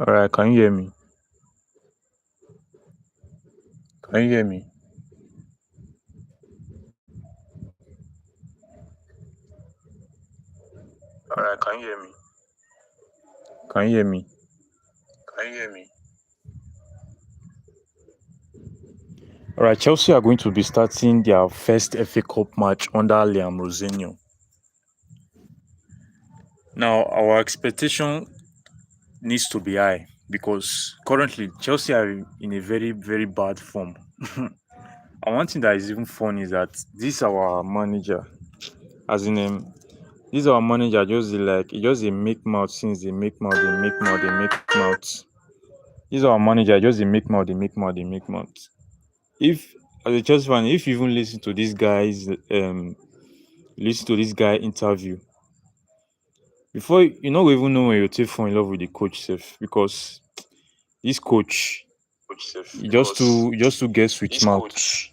All right, can you hear me? Can you hear me? All right, can you hear me? Can you hear me? Can you hear me? All right, Chelsea are going to be starting their first FA Cup match under Rosenior. Now, our expectation needs to be high because currently Chelsea are in a very, very bad form. And one thing that is even fun is that this our manager, as in this our manager just dey like he just dey make mouth since they make mouth, they make mouth, they make mouth. This our manager just dey make mouth, they make mouth, they make mouth. If as a Chelsea fan, if you even listen to this guy interview, before you no go even know when you take fall in love with the coach self because this coach Coach Seth, he just too get switch this mouth. coach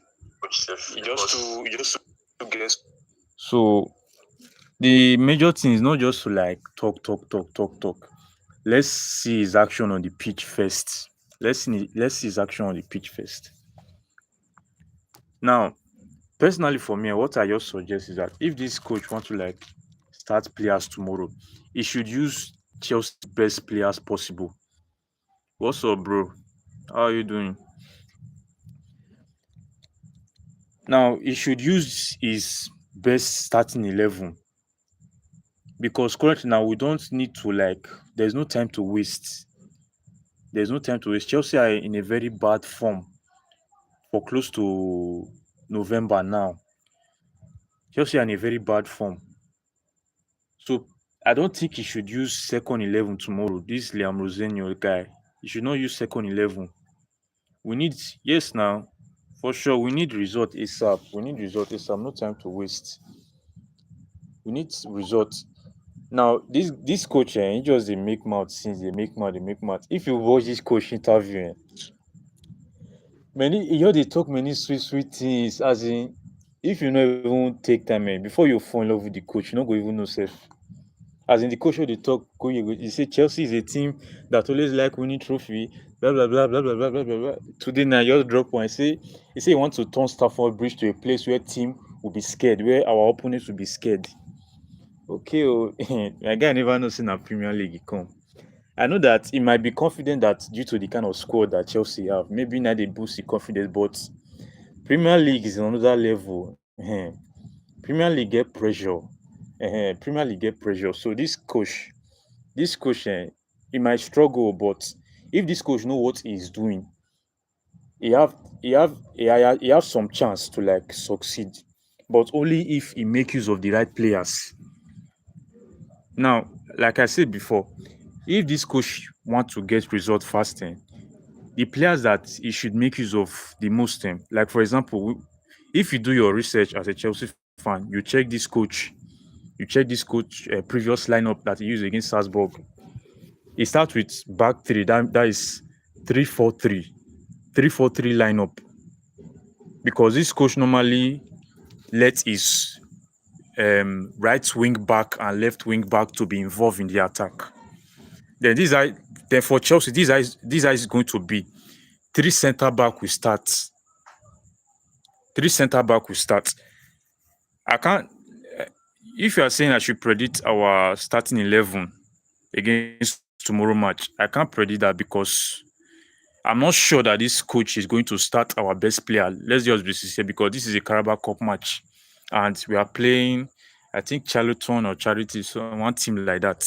Seth, he just to guess. So the major thing is not just to like talk. Let's see his action on the pitch first. Let's see his action on the pitch first. Now, personally for me, what I just suggest is that if this coach want to like start players tomorrow, he should use Chelsea's best players possible. What's up, bro? How are you doing? Now, he should use his best starting 11 because currently now we don't need to like. There's no time to waste. There's no time to waste. Chelsea are in a very bad form for close to November now. Chelsea are in a very bad form. So I don't think he should use second 11 tomorrow. This Liam Rosenior guy, he should not use second 11. We need yes now, for sure. We need result ASAP. We need result ASAP. No time to waste. We need result. Now this coach, he just dey make mouth since they make mouth, they make mouth. If you watch this coach interview, many he just dey talk many sweet things. As in, if you no even take time, before you fall in love with the coach, you no go even know self. As in the coach wey dey talk, he say Chelsea is a team that always like winning trophy. Blah blah blah blah blah blah blah blah. Blah. Today now, just drop one. He say he want to turn Stafford Bridge to a place where team will be scared, where our opponents will be scared. Okay, oh, my guy never know say na Premier League he come. I know that he might be confident that due to the kind of squad that Chelsea have, maybe now they boost the confidence, but Premier League is another level. Premier League get pressure. Premier League get pressure. So this coach, he might struggle, but if this coach know what he's doing, he have some chance to like succeed, but only if he make use of the right players. Now, like I said before, if this coach want to get result fast, the players that he should make use of the most, like for example, if you do your research as a Chelsea fan, you check this coach previous lineup that he used against Salzburg. He starts with back three. That is 3-4-3, 3-4-3 lineup because this coach normally let his right wing back and left wing back to be involved in the attack. Then for Chelsea, these are going to be three centre back will start. Three centre back will start. I can't. If you are saying I should predict our starting 11 against tomorrow match, I can't predict that because I'm not sure that this coach is going to start our best player. Let's just be sincere because this is a Carabao Cup match and we are playing, I think, Charlton or Charity, so one team like that.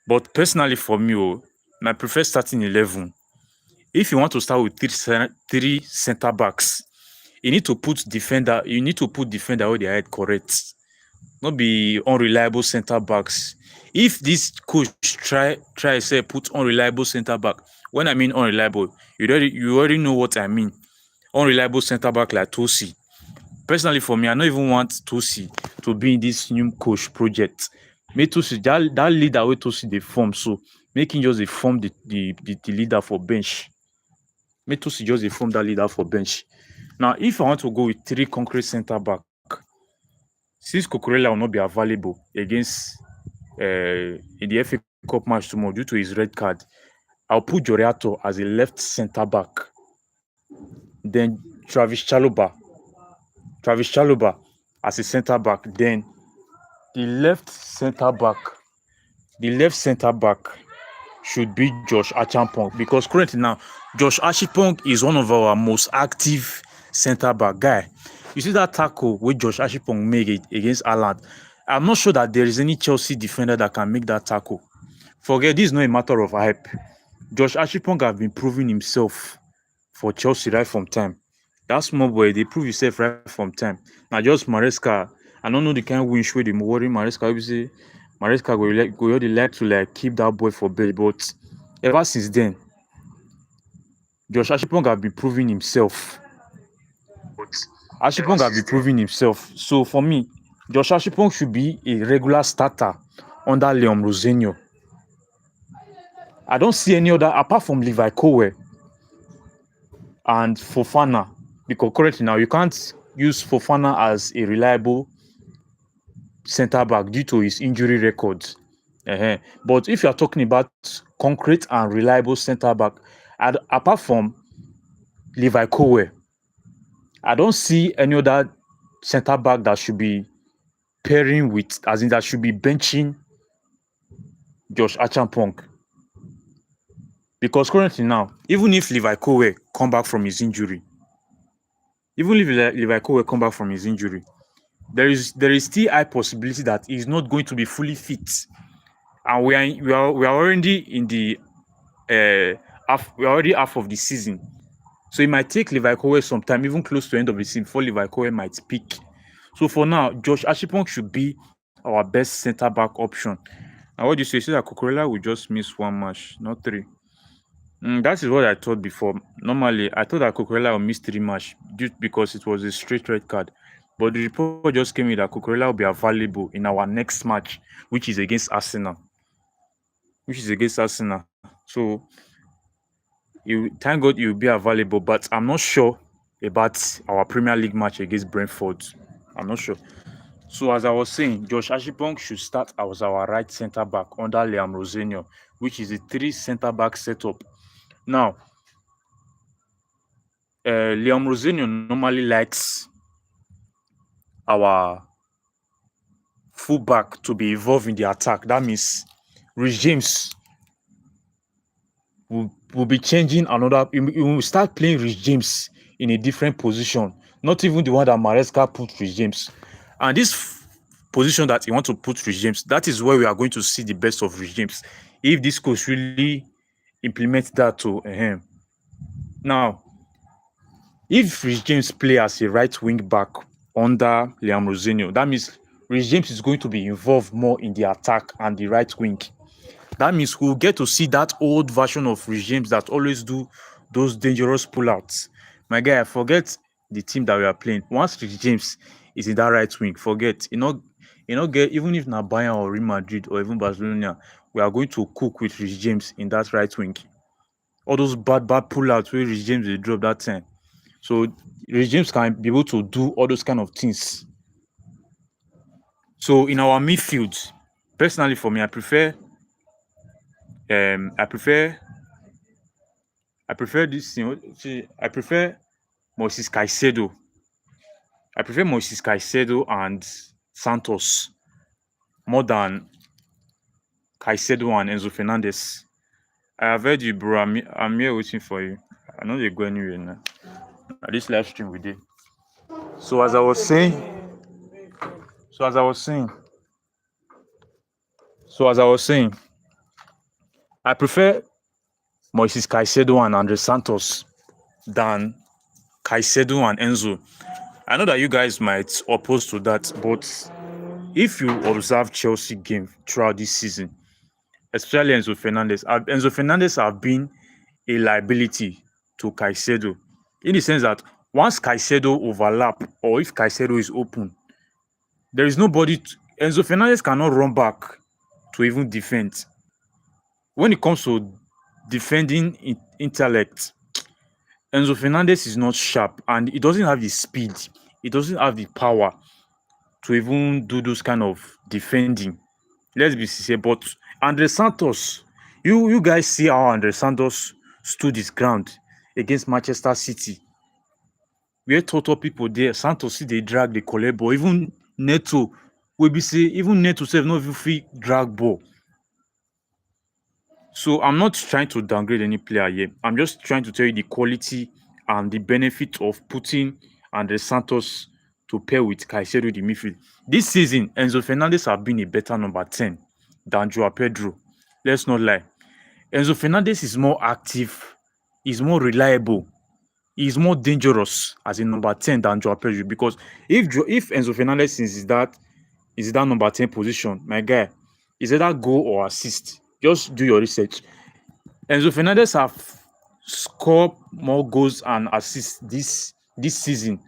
But personally, for me, my preferred starting 11. If you want to start with three centre backs, you need to put defender. You need to put defender where they are correct. Not be unreliable centre backs. If this coach try say put unreliable centre back, when I mean unreliable, you already know what I mean. Unreliable centre back like Tosi. Personally, for me, I don't even want Tosi to be in this new coach project. Make Tosi that leader wey Tosi dey form, so make him just dey form the leader for bench. Make Tosi just dey form that leader for bench. Now, if I want to go with three concrete centre back, since Cucurella will not be available against in the FA Cup match tomorrow due to his red card, I'll put Joriato as a left centre back. Then Travis Chaloba as a centre back. Then the left centre back, the left centre back should be Josh Achampong, because currently now Josh Achampong is one of our most active centre back guy. You see that tackle wey Josh Achampong make against Haaland? I'm not sure that there is any Chelsea defender that can make that tackle. Forget, this is not a matter of hype. Josh Achampong have been proving himself for Chelsea right from time. That small boy, they prove himself right from time. Now just Maresca, I don't know the kind of winch wey dey worry Maresca. We say Maresca go really like to like keep that boy for bed, but ever since then, Josh Achampong have been proving himself. So for me, Josh Achampong should be a regular starter under Rosenior. I don't see any other apart from Levi Colwill and Fofana, because currently now you can't use Fofana as a reliable centre back due to his injury record. But if you are talking about concrete and reliable centre back, apart from Levi Colwill, I don't see any other centre back that should be pairing with, as in that should be benching Josh Achampong. Because currently now, even if Levi Colwill come back from his injury, there is still high possibility that he's not going to be fully fit, and we are already in the we are already half of the season, so it might take Levi Colwill some time, even close to the end of the season, before Levi Colwill might peak. So for now, Josh Achampong should be our best centre back option. And what do you say? You say that Cucurella will just miss one match, not 3. That is what I thought before. Normally, I thought that Cucurella will miss 3 matches because it was a straight red card. But the report just came in that Cucurella will be available in our next match, which is against Arsenal. So, thank God he will be available, but I'm not sure about our Premier League match against Brentford. I'm not sure. So, as I was saying, Josh Achampong should start as our right centre back under Rosenior, which is a 3 centre back setup. Now, Rosenior normally likes our fullback to be involved in the attack. That means Reece James will be changing another. He will start playing Reece James in a different position, not even the one that Maresca put Reece James. And this position that he wants to put Reece James, that is where we are going to see the best of Reece James, if this coach really implements that to him. Now, if Reece James play as a right wing back under Rosenior, that means Reece James is going to be involved more in the attack and the right wing. That means we'll get to see that old version of Reece James that always do those dangerous pullouts. My guy, I forget the team that we are playing. Once Reece James is in that right wing, forget. Get, even if not Bayern or Real Madrid or even Barcelona, we are going to cook with Reece James in that right wing. All those bad pullouts where Reece James will drop that time. So Reece James can be able to do all those kind of things. So in our midfield, personally for me, I prefer this thing. I prefer Moises Caicedo. And Santos more than Caicedo and Enzo Fernandez. I have heard you, bro. I'm here waiting for you. I know they go anywhere now. This live stream we did. So as I was saying, I prefer Moises Caicedo and Andre Santos than Caicedo and Enzo. I know that you guys might oppose to that, but if you observe Chelsea game throughout this season, especially Enzo Fernandez have been a liability to Caicedo, in the sense that once Caicedo overlap or if Caicedo is open, there is nobody. Enzo Fernandez cannot run back to even defend. When it comes to defending intellect, Enzo Fernandez is not sharp and he doesn't have the speed. He doesn't have the power to even do those kind of defending. Let's be sincere. But Andre Santos You guys see how Andre Santos stood his ground against Manchester City. Where total people there, Santos see they drag the collect ball. Even Neto, we be say even Neto self no even fit drag ball. So I'm not trying to downgrade any player here. I'm just trying to tell you the quality and the benefit of putting Andre Santos to pair with Caicedo in the midfield. This season, Enzo Fernandez have been a better number 10 than Joao Pedro. Let's not lie. Enzo Fernandez is more active, is more reliable, is more dangerous as a number 10 than Joao Pedro. Because if Enzo Fernandez is that number 10 position, my guy, is either goal or assist. Just do your research. Enzo Fernandez have scored more goals and assists this season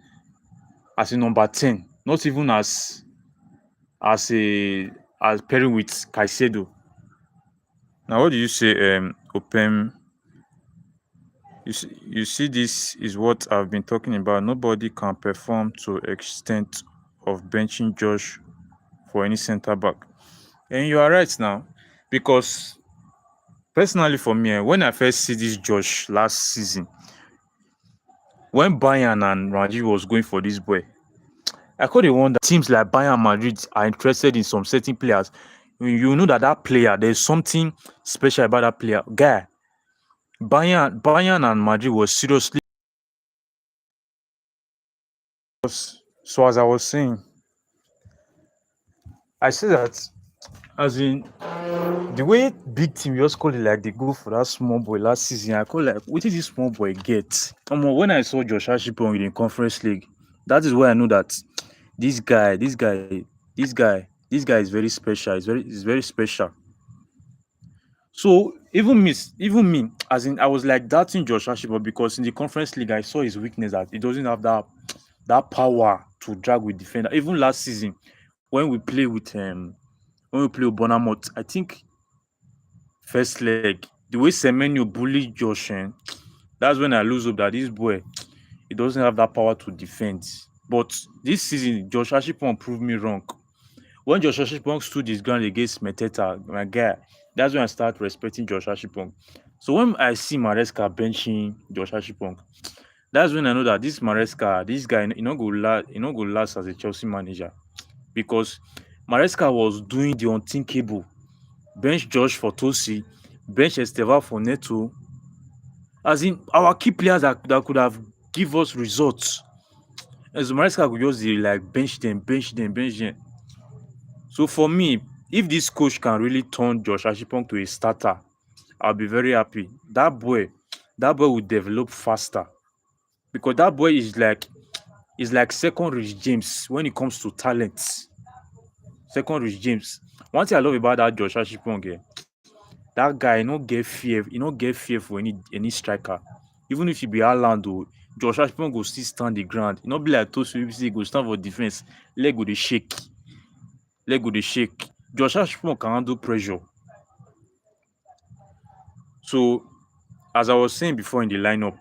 as a number 10, not even as a as pairing with Caicedo. Now, what do you say, Opem? You see, this is what I've been talking about. Nobody can perform to extent of benching Josh for any centre back. And you are right now, because personally for me, when I first see this Josh last season, when Bayern and Madrid was going for this boy, I could wonder teams like Bayern and Madrid are interested in some certain players. You know that player, there's something special about that player. Guy, Bayern and Madrid was seriously. So as I was saying, I say that as in the way big team just call it like they go for that small boy last season, I call like what did this small boy get? When I saw Josh Ashipon in the Conference League, that is where I know that this guy, this guy is very special. He's very special. So even me, as in I was like doubting Josh Ashipon because in the Conference League I saw his weakness that he doesn't have that power to drag with defender. Even last season when we play with Bonamot, I think first leg, the way Semenyo bullied Josh, that's when I lose hope that this boy he doesn't have that power to defend. But this season, Josh Ashipon proved me wrong. When Josh Ashipong stood his ground against Meteta, my guy, that's when I start respecting Josh Ashipong. So when I see Maresca benching Josh Ashipong, that's when I know that this Maresca, this guy, he not go last as a Chelsea manager, because Maresca was doing the unthinkable. Bench Josh for Tosi, bench Esteva for Neto. As in our key players that could have give us results. As Maresca could just like bench them. So for me, if this coach can really turn Josh Ashipong to a starter, I'll be very happy. That boy will develop faster, because that boy is like second Rich James when it comes to talent. Second Rich James. One thing I love about that Josh Ashipong, that guy no get fear. He no get fear for any striker. Even if he be Haaland, Josh Ashipong go still stand the ground. He not be like Tosu, he go stand for defense. Leg go dey shake. Josh Ashburn can handle pressure. So, as I was saying before in the lineup,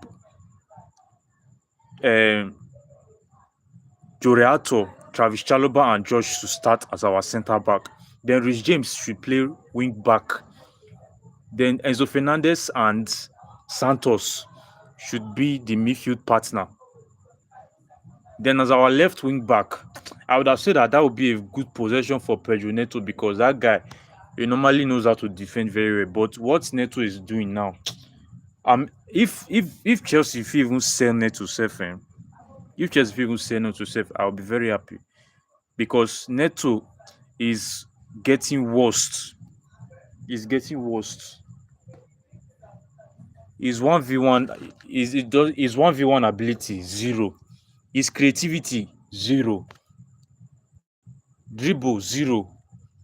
um, Joreato, Travis Chalobah, and Josh should start as our centre back. Then Rich James should play wing back. Then Enzo Fernandez and Santos should be the midfield partner. Then as our left wing back, I would have said that would be a good possession for Pedro Neto, because that guy he normally knows how to defend very well. But what Neto is doing now, if Chelsea fit even sell Neto sef, if Chelsea fit even sell Neto sef, I'll be very happy, because Neto is getting worse. Is getting worse. His 1v1 his 1v1 ability zero. His creativity zero. Dribble zero.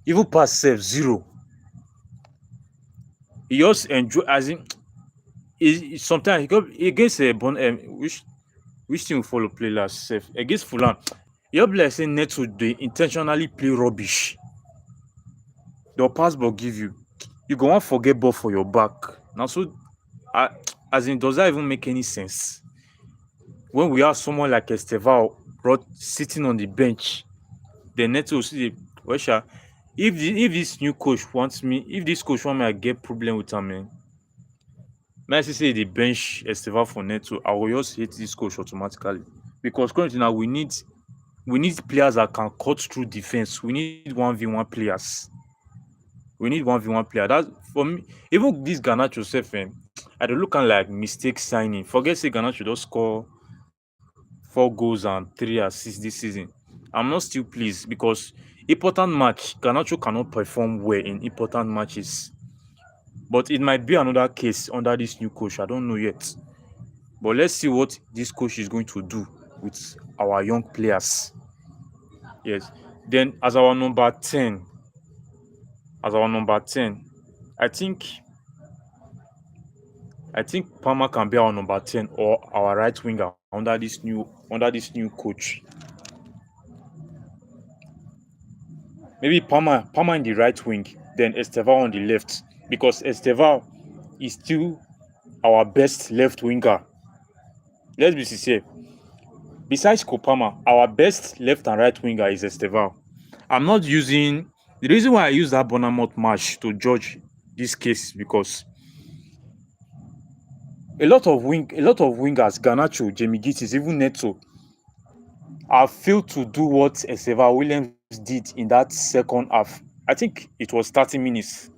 Even pass sef zero. He just enjoy, as in sometimes he go against which team will follow play last sef against Fulham. E just be like say Neto dey in ten tionally play rubbish. They'll pass ball give you. You go wan forget ball for your back. Na so as in, does that even make any sense? When we have someone like Estevao sitting on the bench, then Neto will still dey well sha. if this new coach wants me, if this coach want me I get problem with him, man. May I say the bench Esteval for Neto, I will just hate this coach automatically. Because currently now we need players that can cut through defense. We need 1v1 players. We need 1v1 player. That's for me. Even this Garnacho self, I don't look at like mistake signing. Forget say Garnacho just score 4 goals and 3 assists this season. I'm not still pleased because important match, Garnacho cannot perform well in important matches. But it might be another case under this new coach. I don't know yet. But let's see what this coach is going to do with our young players. Yes. Then as our number 10, I think Palmer can be our number 10 or our right winger under this new coach. Maybe Palmer in the right wing, then Esteval on the left because Esteval is still our best left winger. Let's be sincere. Besides Kopama, our best left and right winger is Esteval. I'm not using the reason why I use that Bournemouth match to judge this case because a lot of wingers, Garnacho, Jamie Gittis, even Neto, have failed to do what Esteval Williams did in that second half. I think it was 30 minutes,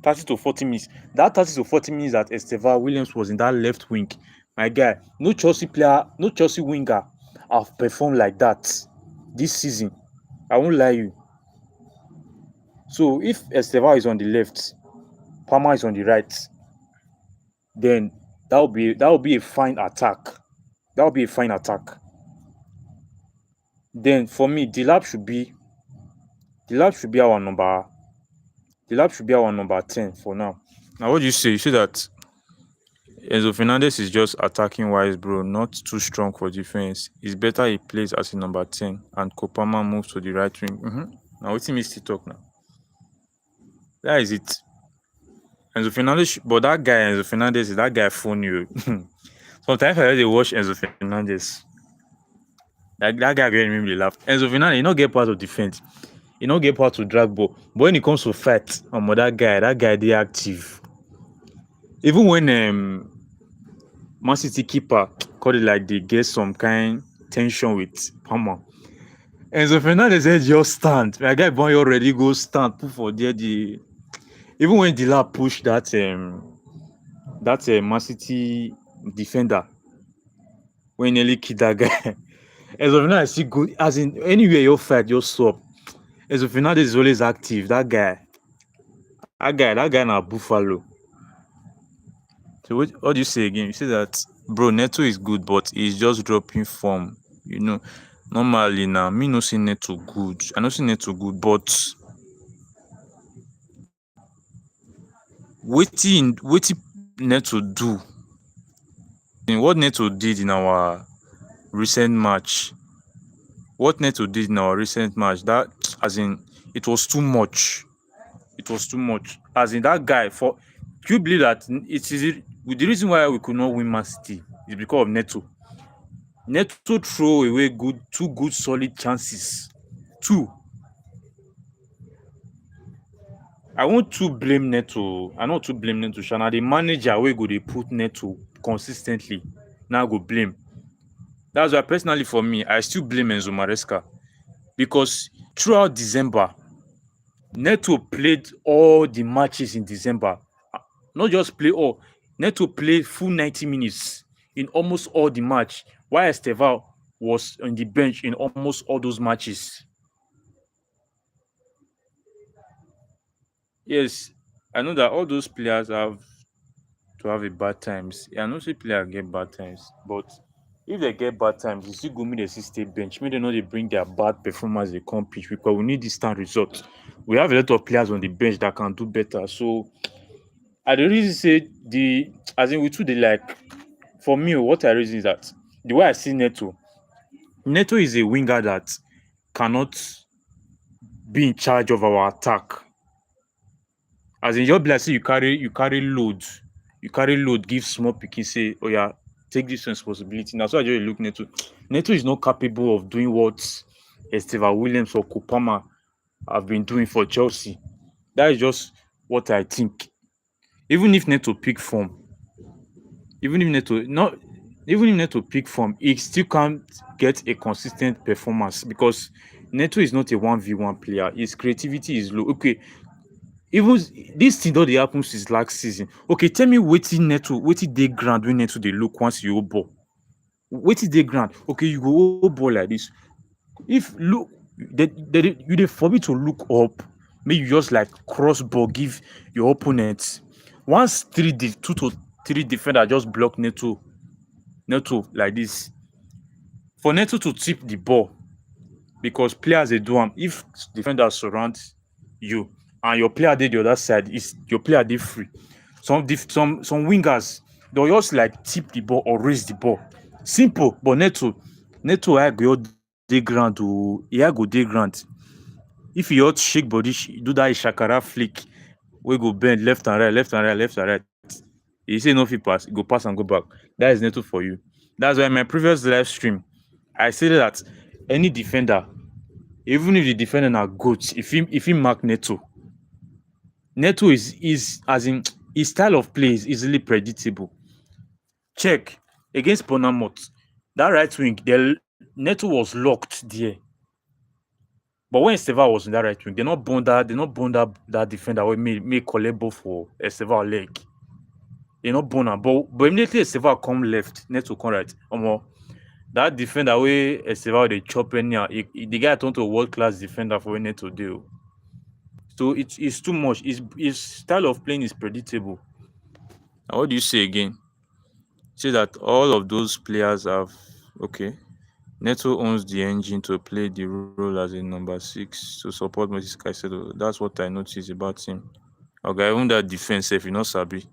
30 to 40 minutes. That 30 to 40 minutes that Esteval Williams was in that left wing, my guy, no Chelsea player, no Chelsea winger have performed like that this season. I won't lie you. So if Esteval is on the left, Palmer is on the right, then that will be a fine attack. That will be a fine attack. Then for me, the lab should be our number 10 for now. Now what do you say? You say that Enzo Fernandez is just attacking wise, bro, not too strong for defense. It's better he plays as a number 10 and Kopama moves to the right wing. Now what me still talk now? That is it. Enzo Fernandez, but that guy Enzo Fernandez is that guy funny. Sometimes I already watch Enzo Fernandez. That guy really make me laugh. Enzo Fernandez, he not get part of defense. He not get part to drag ball. But when it comes to fight, that guy they active. Even when Man City keeper called it like they get some kind tension with Palmer. Enzo Fernandez said just stand. My guy Bonny already go stand, put for there even when Dila pushed that Man City defender when he nearly killed that guy. Enzo Fernandez still good as in anywhere you fight, just stop. Enzo Fernandez is always active. That guy na buffalo. So what do you say again? You say that bro Neto is good, but he's just dropping form. Normally now me no say Neto good. I no say Neto good, but wetin Neto do? What Neto did in our recent match? That as in it was too much. It was too much. As in that guy do you believe that the reason why we could not win Man City is because of Neto. Neto throw away two good solid chances. Two. I want to blame Neto. I not to blame Neto. Shana, the manager wey go dey put Neto consistently. Now go blame. That's why personally for me, I still blame Enzo Maresca because throughout December, Neto played all the matches in December. Not just play all. Neto played full 90 minutes in almost all the match, while Esteval was on the bench in almost all those matches. Yes, I know that all those players have to have a bad times. I know say players get bad times, but if they get bad times, you still go make dem still stay bench. Make dem no dey bring their bad performance dey come pitch because we need instant result. We have a lot of players on the bench that can do better. So I dey reason say as in we too dey like for me what I reason is that the way I see Neto is a winger that cannot be in charge of our attack. As in just be like say you carry load give small pikin say oya take this responsibility. Na so I just dey look Neto. Neto is not capable of doing what Esteval Williams or Kopama have been doing for Chelsea. That is just what I think. Even if Neto pick form, even if Neto not even if Neto pick form, he still can't get a consistent performance because Neto is not a 1v1 player. His creativity is low. Okay, even this thing don dey happen since last season. Okay, tell me wetin dey ground when Neto dey look once you hold ball. Wetin dey ground? Okay, you go hold ball like this. If look, you dey forbid to look up, make you just like cross ball give your opponent. Once two to three defender just block Neto like this, for Neto to tip the ball because players dey do am. If defenders surround you and your player dey the other side, is your player dey free. Some wingers they'll just like tip the ball or raise the ball. Simple, but Neto eye go just dey ground o, e eye go dey ground. If you just shake body, do that ishakara flick wey go bend left and right, left and right, left and right, e say no fit pass, e go pass and go back. That is Neto for you. That's why in my previous live stream, I say that any defender, even if the defender na goat, if he mark Neto is as in his style of play is easily predictable. Check against Bournemouth, that right wing, Neto was locked there. But when Estevao was in that right wing, they not burn that defender wey make collect ball for Estevao leg. They not burn am. But immediately Estevao come left, Neto come right. That defender wey Estevao dey chop anyhow, the guy turn to world class defender for where Neto dey o. So it's too much. His style of playing is predictable. And what do you say again? Say that all of those players have okay. Neto owns the engine to play the role as a number 6 to support Moses Caicedo. That's what I noticed about him. Okay, even that defense, if you not sabi.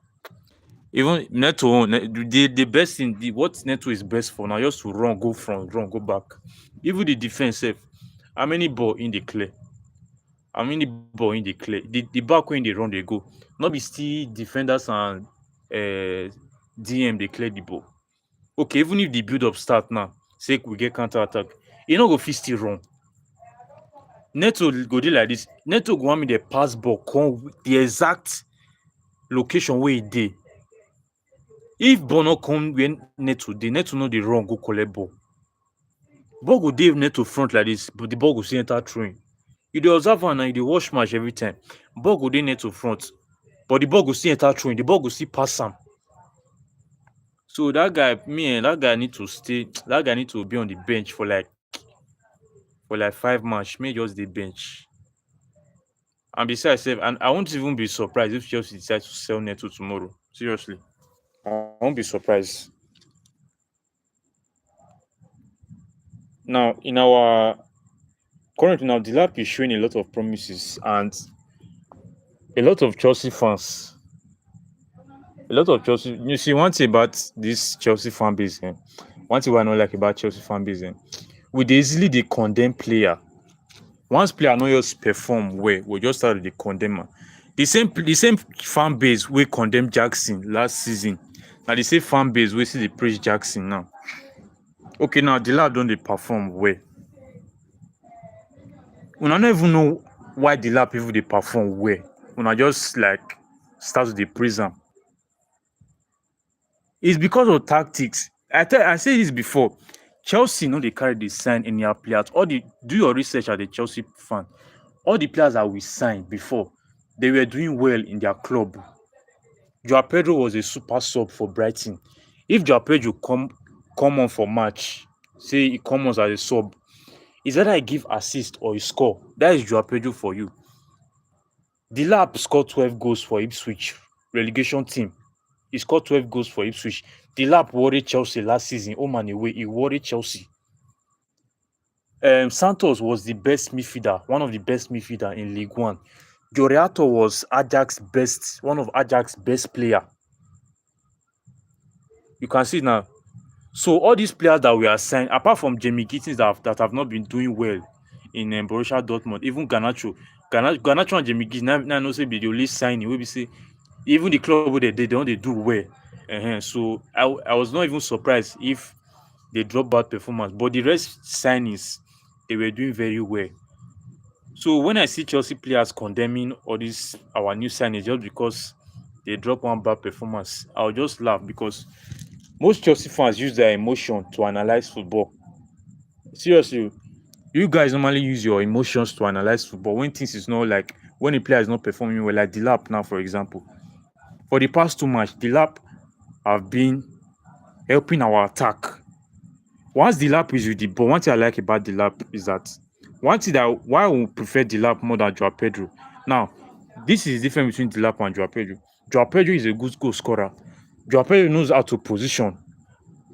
Even Neto, the best thing, what Neto is best for now, just to run, go front, run, go back. Even the defense, how many ball in the clear? How many ball in the clear? The back when they run, they go. Not be still defenders and DM they clear the ball. Okay, even if the build up start now, say we get counter attack, e no go fit still run. Neto go dey like this. Neto go want me the pass ball come the exact location where e dey. If ball no come where Neto dey, Neto no dey run go collect ball. Ball go dey Neto front like this, but the ball go still enter throwing. You dey observe am and you dey watch match every time. Ball go dey Neto front, but the ball go still enter throwing. The ball go still pass am. So that guy, that guy need to stay. That guy need to be on the bench for like 5 match. May just dey bench. And besides, and I won't even be surprised if Chelsea decide to sell Neto tomorrow. Seriously, I won't be surprised. Now, currently now, the lap is showing a lot of promises, and a lot of Chelsea fans. You see, one thing about this Chelsea fan base, one thing I don't like about Chelsea fan base, we dey easily dey condemn player. Once player no just perform well, we just start to dey condemn am. The same fan base wey condemn Jackson last season, na the same fan base wey still dey praise Jackson now. Okay, now the lad don dey perform well. Una no even know why the lad people dey perform well. Una just like start to dey praise am. It's because of tactics. I say this before. Chelsea no dey carry dey sign anyhow players. Do your research as a Chelsea fan. All the players that we signed before, they were doing well in their club. Joao Pedro was a super sub for Brighton. If Joao Pedro come on for match, say he come on as a sub, it's either he give assist or he score. That is Joao Pedro for you. Delap scored 12 goals for Ipswich relegation team. He scored 12 goals for Ipswich. Delap worried Chelsea last season. Home and away, he worried Chelsea. Santos was the best midfielder, one of the best midfielder in League One. Joriato was one of Ajax's best player. You can see now. So all these players that we are signed, apart from Jamie Gittins that have not been doing well in Borussia Dortmund, even Garnacho and Jamie Gittins, now I know say be the only signing. We be say even the club where they don't do well. So I was not even surprised if they drop bad performance, but the rest signings they were doing very well. So when I see Chelsea players condemning all these our new signings just because they drop one bad performance, I'll just laugh because most Chelsea fans use their emotion to analyze football. Seriously, you guys normally use your emotions to analyze football when things is not like when a player is not performing well, like Delap now, for example. For the past two matches, Delap have been helping our attack. Once Delap is with the ball, one thing I like about Delap is that one thing that why I would prefer Delap more than Joao Pedro. Now, this is the difference between Delap and Joao Pedro. Joao Pedro is a good goal scorer. Joao Pedro knows how to position.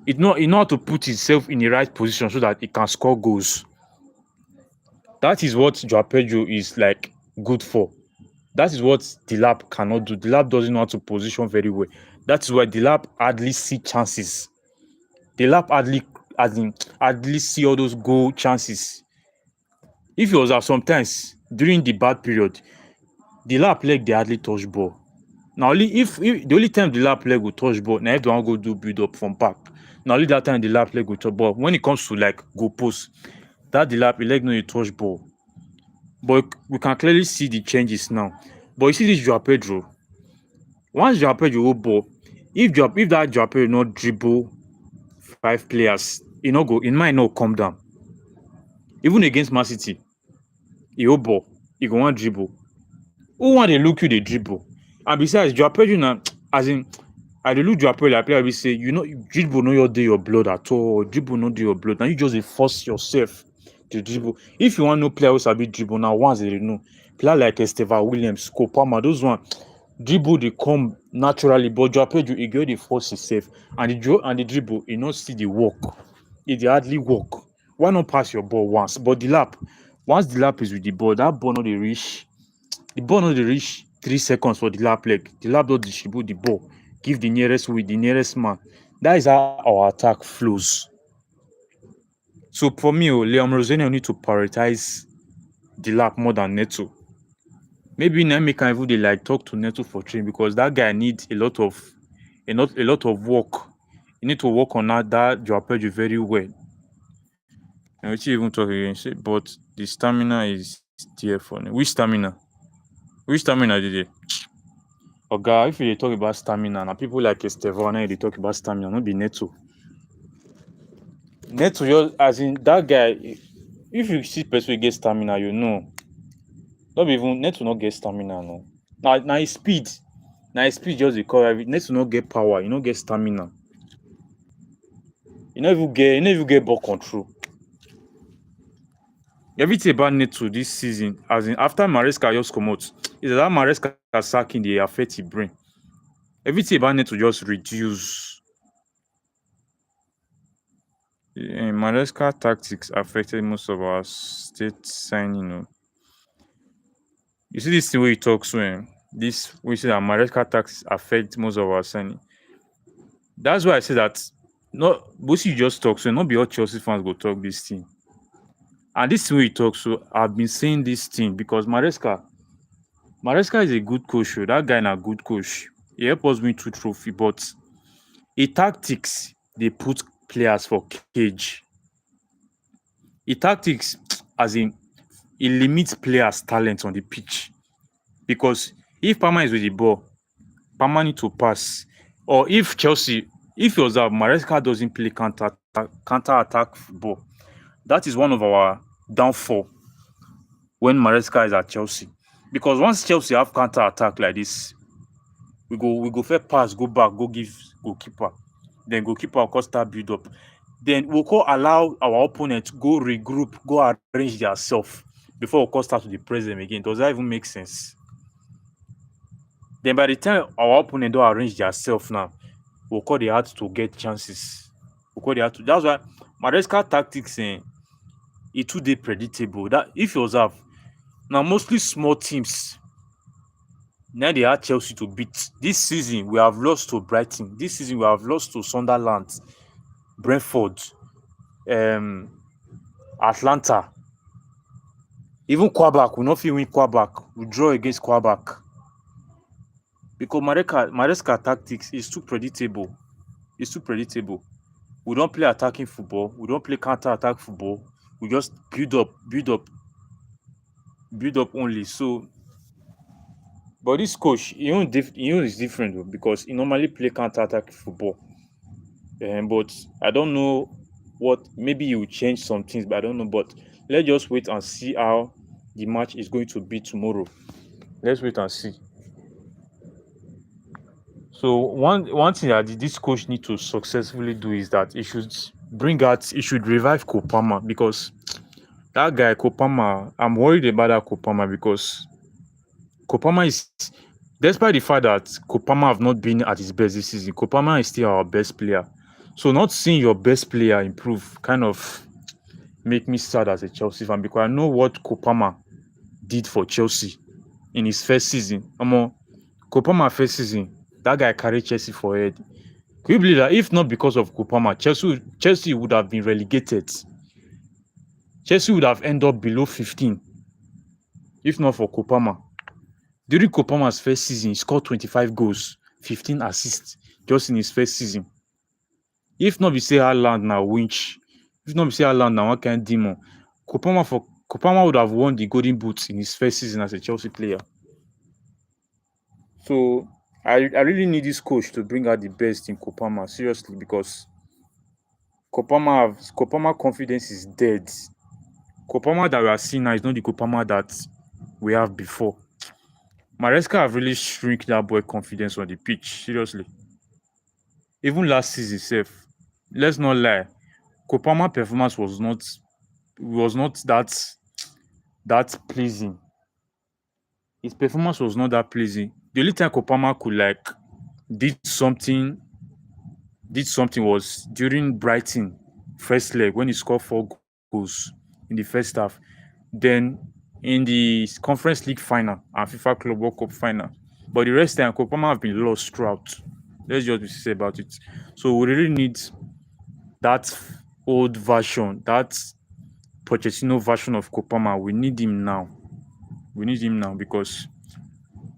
He know how to put himself in the right position so that he can score goals. That is what Joao Pedro is like good for. That is what Delap cannot do. Delap doesn't know how to position very well. That is why Delap hardly see chances. Delap hardly see all those goal chances. If it was sometimes during the bad period, Delap leg dey hardly touch ball. Na only if the only time Delap leg go touch ball na if they wan go do build up from back. Na only that time Delap leg go touch ball. When it comes to like goal post, that Delap leg no dey touch ball. But we can clearly see the changes now. But you see this Joao Pedro, once Joao Pedro hold ball, if that Joao Pedro no dribble five players, e might not come down. Even against Man City, e hold ball, e go wan dribble. Who wan dey look you dey dribble? And besides, Joao Pedro na as in I dey look Joao Pedro like player wey be say you know dribble no just dey your blood at all. Dribble no dey your blood. Na you just dey force yourself to dribble. If you wan know player wey sabi dribble, na once dem dey know. Player like Estevao Williams, Cole Palmer, those one dribble dey come naturally, but Joao Pedro e go dey force himself, and the dribble e no still dey work. E dey hardly work. Why not pass your ball once? But once Delap is with the ball, that ball no dey reach. The ball no dey reach 3 seconds for Delap leg. Delap don distribute the ball, give the nearest way, the nearest man. That is how our attack flows. So for me, Rosenior need to prioritize Delap more than Neto. Maybe na make am even dey like talk to Neto for training because that guy need a lot of work. He need to work on that Joao Pedro very well. And wetin even talk again? Say, but the stamina is there for me. Which stamina? Which stamina dey there? Oga, if you dey talk about stamina, na people like Estevao na dey talk about stamina, no be Neto. Neto just as in that guy. If you see person wey get stamina, you know. No be even Neto no get stamina, no. Na his speed. Na his speed just dey cover everything. Neto no get power, he no get stamina. He no even get ball control. Everything about Neto this season, as in after Maresca just comot, is that Maresca sacking dey affect him brain. Everything about Neto just reduce. Maresca tactics affected most of our state signing. You see this thing wey you talk so, this we say that Maresca tactics affect most of our signing. That's why I say that both you just talk so, not be all Chelsea fans go talk this thing. And this thing wey you talk so, I've been saying this thing because Maresca is a good coach. That guy na good coach. He help us win 2 trophy, but his tactics dey put players for cage. His tactics, as in, he limits players' talent on the pitch. Because if Palmer is with the ball, Palmer need to pass. Or if you observe, Maresca doesn't play counter-attack football. That is one of our downfall when Maresca is at Chelsea. Because once Chelsea have counter-attack like this, we go first pass, go back, go give goalkeeper. Then goalkeeper will start build up. Then we'll allow our opponent go regroup, go arrange themselves before we start to dey press them again. Does that even make sense? Then by the time our opponent don't arrange themselves now, we'll dey hard to get chances. That's why Maresca tactics it too dey predictable. That if you observe, now mostly small teams. Now they had Chelsea to beat. This season we have lost to Brighton. This season we have lost to Sunderland, Brentford, Atlanta. Even Quaback, we not fit win Quaback. We draw against Quaback. Because Maresca tactics is too predictable. It's too predictable. We don't play attacking football. We don't play counter-attack football. We just build up. build up only. So, but this coach, is different though, because he normally play counter attack football. But I don't know what. Maybe he will change some things, but I don't know. But let's just wait and see how the match is going to be tomorrow. Let's wait and see. So one thing that this coach need to successfully do is that he should revive Kopama, because that guy Kopama, I'm worried about that Kopama, because Kopama is, despite the fact that Kopama have not been at his best this season, Kopama is still our best player. So not seeing your best player improve kind of make me sad as a Chelsea fan, because I know what Kopama did for Chelsea in his first season. Kopama first season, that guy carried Chelsea for head. Can you believe that if not because of Kopama, Chelsea would have been relegated. Chelsea would have ended up below 15 if not for Kopama. During Kopama's first season, he scored 25 goals, 15 assists just in his first season. If not be say Haaland na winch, if not be say Haaland na one kind demon, Kopama would have won the Golden Boot in his first season as a Chelsea player. So I really need this coach to bring out the best in Kopama, seriously, because Kopama confidence is dead. Kopama that we are seeing now is not the Kopama that we have before. Maresca have really shrunk that boy confidence on the pitch, seriously. Even last season sef, let's not lie, Kopama performance was not that pleasing. His performance was not that pleasing. The only time Kopama could did something did something was during Brighton first leg when he scored 4 goals in the first half. Then in the Conference League final and FIFA Club World Cup final. But the rest time, Kopama have been lost throughout. Let's just be say about it. So we really need that old version, that Pochettino version of Kopama. We need him now. We need him now because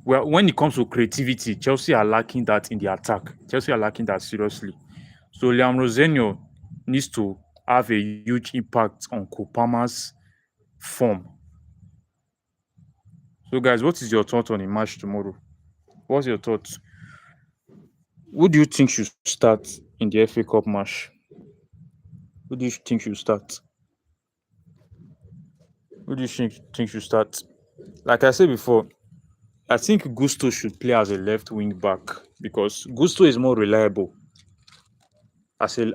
when it comes to creativity, Chelsea are lacking that in the attack. Chelsea are lacking that seriously. So Liam Rosenior needs to have a huge impact on Kopama's form. So guys, what is your thought on the match tomorrow? What's your thoughts? Who do you think should start in the FA Cup match? Who do you think should start? Who do you think should start? Like I said before, I think Gusto should play as a left wing back because Gusto is more reliable as in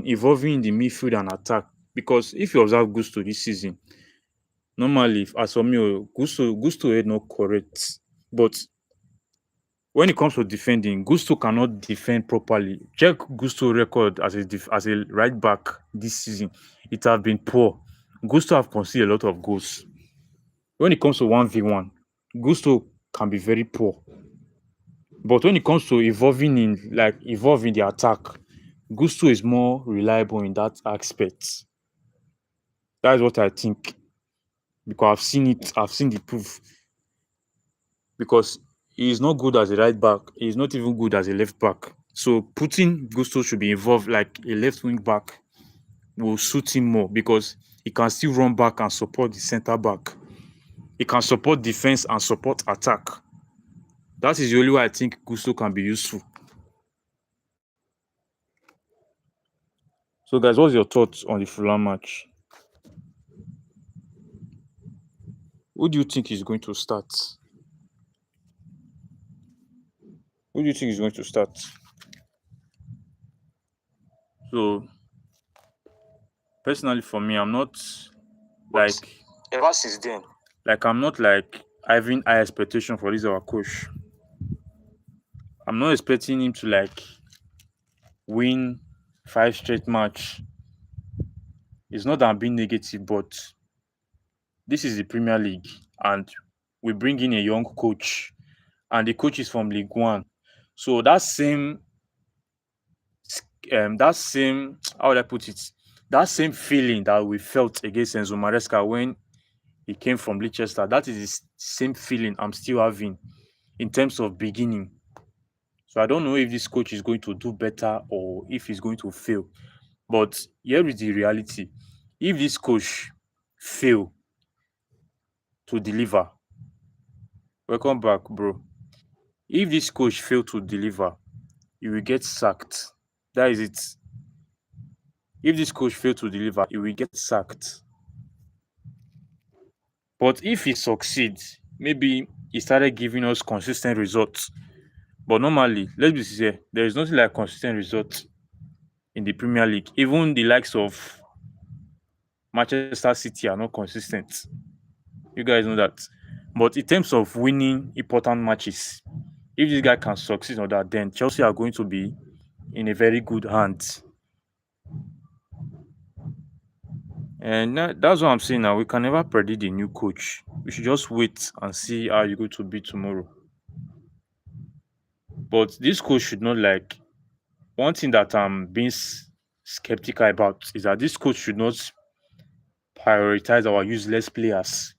evolving in the midfield and attack. Because if you observe Gusto this season, normally as for me, Gusto is not correct. But when it comes to defending, Gusto cannot defend properly. Check Gusto record as a right back this season. It has been poor. Gusto have conceded a lot of goals. When it comes to 1v1, Gusto can be very poor. But when it comes to evolving the attack, Gusto is more reliable in that aspect. That is what I think. Because I've seen it, I've seen the proof. Because he is not good as a right back, he is not even good as a left back. So putting Gusto should be involved like a left wing back will suit him more because he can still run back and support the center back. He can support defense and support attack. That is the only way I think Gusto can be useful. So guys, what's your thoughts on the Fulham match? Who do you think is going to start? Who do you think is going to start? So personally for me, I'm not like Ever since then, I'm not having high expectation for this our coach. I'm not expecting him to win 5 straight match. It's not that I'm being negative, but this is the Premier League, and we bring in a young coach, and the coach is from League One. So that same how would I put it? That same feeling that we felt against Enzo Maresca when he came from Leicester, that is the same feeling I'm still having in terms of beginning. So I don't know if this coach is going to do better or if he's going to fail. But here is the reality. If this coach fail, to deliver. Welcome back, bro. If this coach fail to deliver, he will get sacked. That is it. If this coach fail to deliver, he will get sacked. But if he succeeds, maybe he started giving us consistent results. But normally, let's be sincere, there is nothing like consistent results in the Premier League. Even the likes of Manchester City are not consistent. You guys know that. But in terms of winning important matches, if this guy can succeed on that, then Chelsea are going to be in a very good hands. And that's what I'm saying now. We can never predict the new coach. We should just wait and see how you're going to be tomorrow. But this coach should not like one thing that I'm being skeptical about is that this coach should not prioritize our useless players.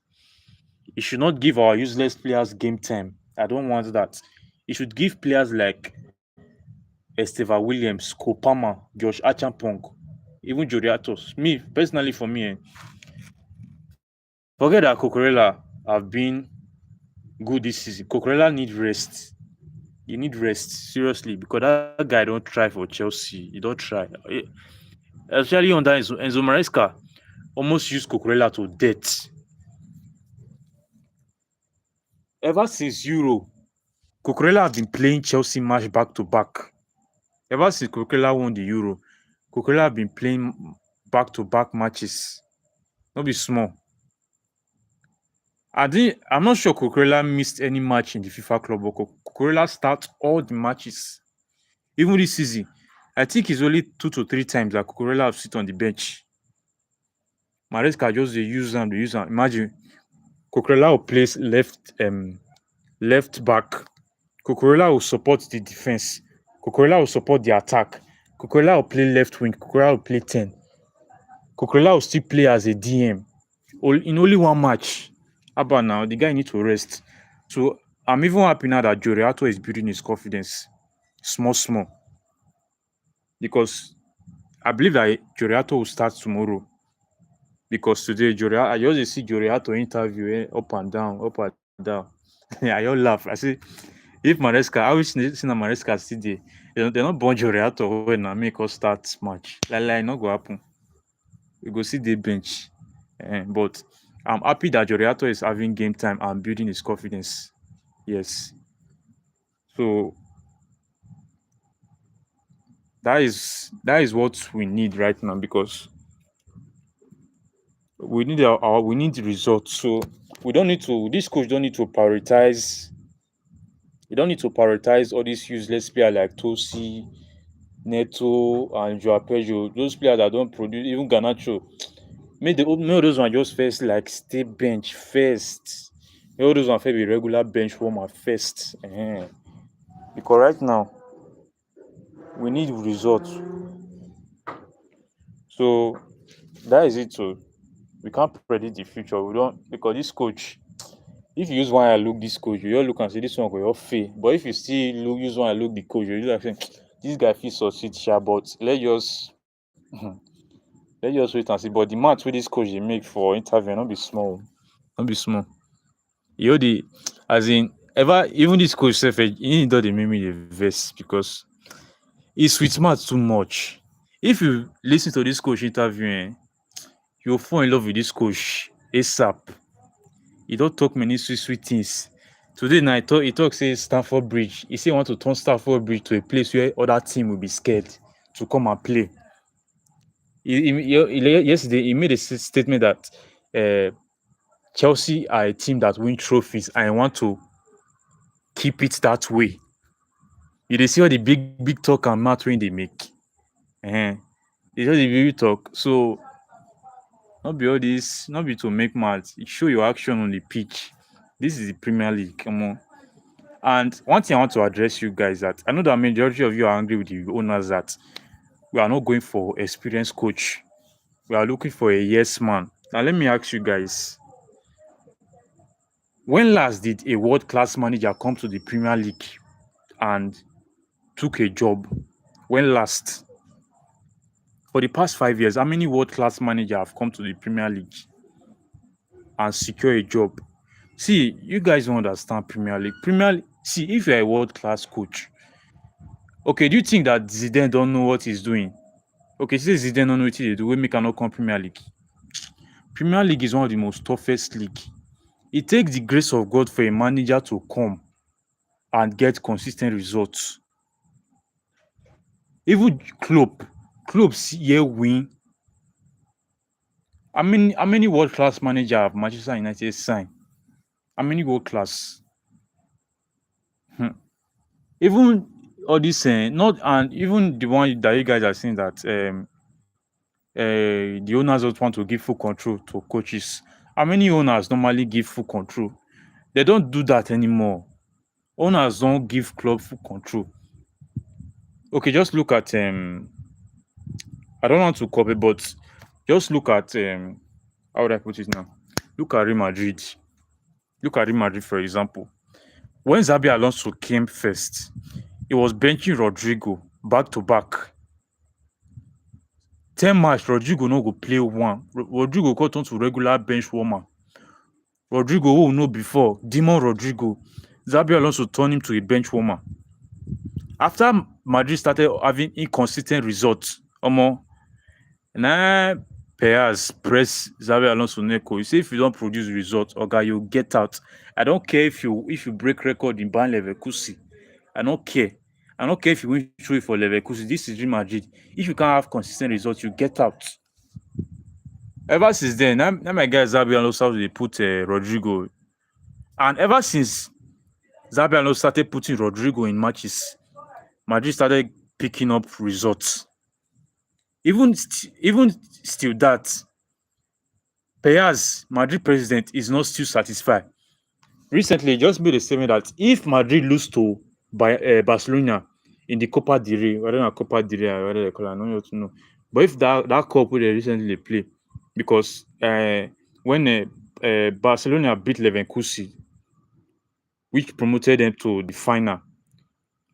He should not give our useless players game time. I don't want that. He should give players like Esteva Williams, Kopama, Josh Achampong, even Joriatos. Me, personally, for me, forget that Cocorella have been good this season. Cocorella need rest. He need rest, seriously, because that guy don't try for Chelsea. He don't try. Especially under Enzo Maresca, almost used Cocorella to death. Ever since Euro, Cucurella have been playing Chelsea match back to back. Ever since Cucurella won the Euro, Cucurella have been playing back to back matches. Not be small. I'm not sure Cucurella missed any match in the FIFA Club World Cup. Cucurella starts all the matches. Even this season, I think it's only 2 to 3 times that Cucurella have sit on the bench. Maresca just dey use am, dey use am. Imagine Cucurella will place left back. Cucurella will support the defense. Cucurella will support the attack. Cucurella will play left wing. Cucurella will play 10. Cucurella will still play as a DM in only one match. How about now? The guy needs to rest. So I'm even happy now that Joriato is building his confidence small. Because I believe that Joriato will start tomorrow. Because today, I just see Joriato interview up and down. I just laugh. I say, if Maresca, I wish Maresca still there. They're not born Joriato when I make us start match. Like, not go happen. We go see the bench. But I'm happy that Joriato is having game time and building his confidence. Yes. So that is what we need right now because we need we need results. So we don't need to. This coach don't need to prioritize. You don't need to prioritize all these useless players like Tosi, Neto, and Joao Pedro. Those players that don't produce, even Garnacho. Make all those one just first like stay bench first. Make all those one first be regular bench warmer first. Because right now we need results. So that is it. So we can't predict the future. We don't because this coach. If you use one eye look this coach, you just look and say this one go your fail. But if you still use one eye look the coach, you just like say this guy fit succeed sha. But let's just wait and see. But the match wey this coach dey make for interview no be small. No be small. You know the as in ever even this coach sef he don dey make me dey vex because he sweet mouth too much. If you lis ten to this coach interview you go fall in love with this coach ASAP. He don talk many sweet things. Today na he talk say Stamford Bridge. He say he want to turn Stamford Bridge to a place where other team will be scared to come and play. Yesterday he made a statement that Chelsea are a team that win trophies and I want to keep it that way. You dey see all the big talk and mouth wey dey make. It's just the big talk. So not be all this, not be to make mouth. Show your action on the pitch. This is the Premier League. Come on. And one thing I want to address you guys that I know that majority of you are angry with the owners that we are not going for experienced coach. We are looking for a yes man. Now let me ask you guys. When last did a world-class manager come to the Premier League and took a job? When last? For the past 5 years, how many world-class managers have come to the Premier League and secure a job? See, you guys don't understand Premier League. See, if you're a world class coach, okay, do you think that Zidane don't know what he's doing? Okay, say Zidane don't know what he do. We make cannot come Premier League. Premier League is one of the most toughest league. It takes the grace of God for a manager to come and get consistent results. Even clubs here win. How many world class manager have Manchester United signed? How many world class? Hmm. Even all this, not and even the one that you guys are saying that the owners don't want to give full control to coaches. How many owners normally give full control? They don't do that anymore. Owners don't give club full control. Okay, just look at I don't want to copy, but just look at how would I put it now? Look at Real Madrid. Look at Real Madrid, for example. When Xabi Alonso came first, he was benching Rodrigo back to back. 10 match, Rodrigo no go play one. Rodrigo got on to regular bench warmer. Rodrigo, who we know before, Demon Rodrigo. Xabi Alonso turned him to a bench warmer. After Madrid started having inconsistent results, na Perez press Xabi Alonso neck. You say if you don't produce results, okay, you get out. I don't care if you break record in Bayern Leverkusen. I don't care. I don't care if you win through for Leverkusen. This is Real Madrid. If you can't have consistent results, you get out. Ever since then, now my guy Xabi Alonso they put Rodrigo, and ever since Xabi Alonso started putting Rodrigo in matches, Madrid started picking up results. Even still that, Perez, Madrid president, is not still satisfied. Recently, he just made a statement that if Madrid lose to Barcelona in the Copa del Rey, whether not Copa del Rey, whether they call it, I don't know to know. But if that cup they recently play, because when Barcelona beat Leverkusen, which promoted them to the final,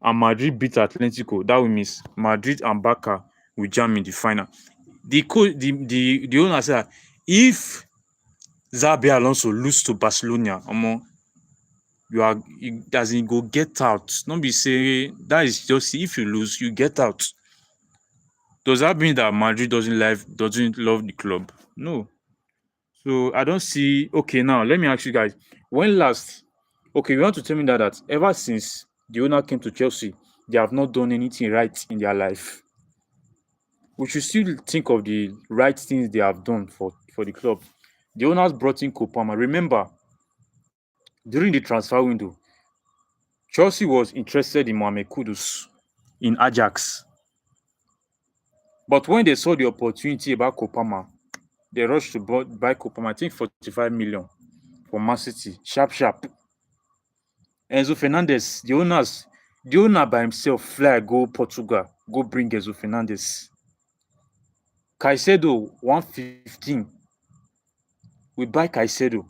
and Madrid beat Atletico, that will mean Madrid and Barca will jam in the final. The owner said if Xabi Alonso lose to Barcelona, you go get out. Not be say that is just if you lose, you get out. Does that mean that Madrid doesn't love the club? No. So I don't see. Okay, now let me ask you guys. When last? Okay, you want to tell me that ever since the owner came to Chelsea, they have not done anything right in their life. We should still think of the right things they have done for the club. The owners brought in Kopama. Remember, during the transfer window, Chelsea was interested in Mohamed Kudus in Ajax. But when they saw the opportunity about Kopama, they rushed to buy Kopama, I think 45 million for Man City. Sharp, sharp. Enzo Fernandez, the owner by himself fly go Portugal, go bring Enzo Fernandez. Caicedo, 115. We buy Caicedo.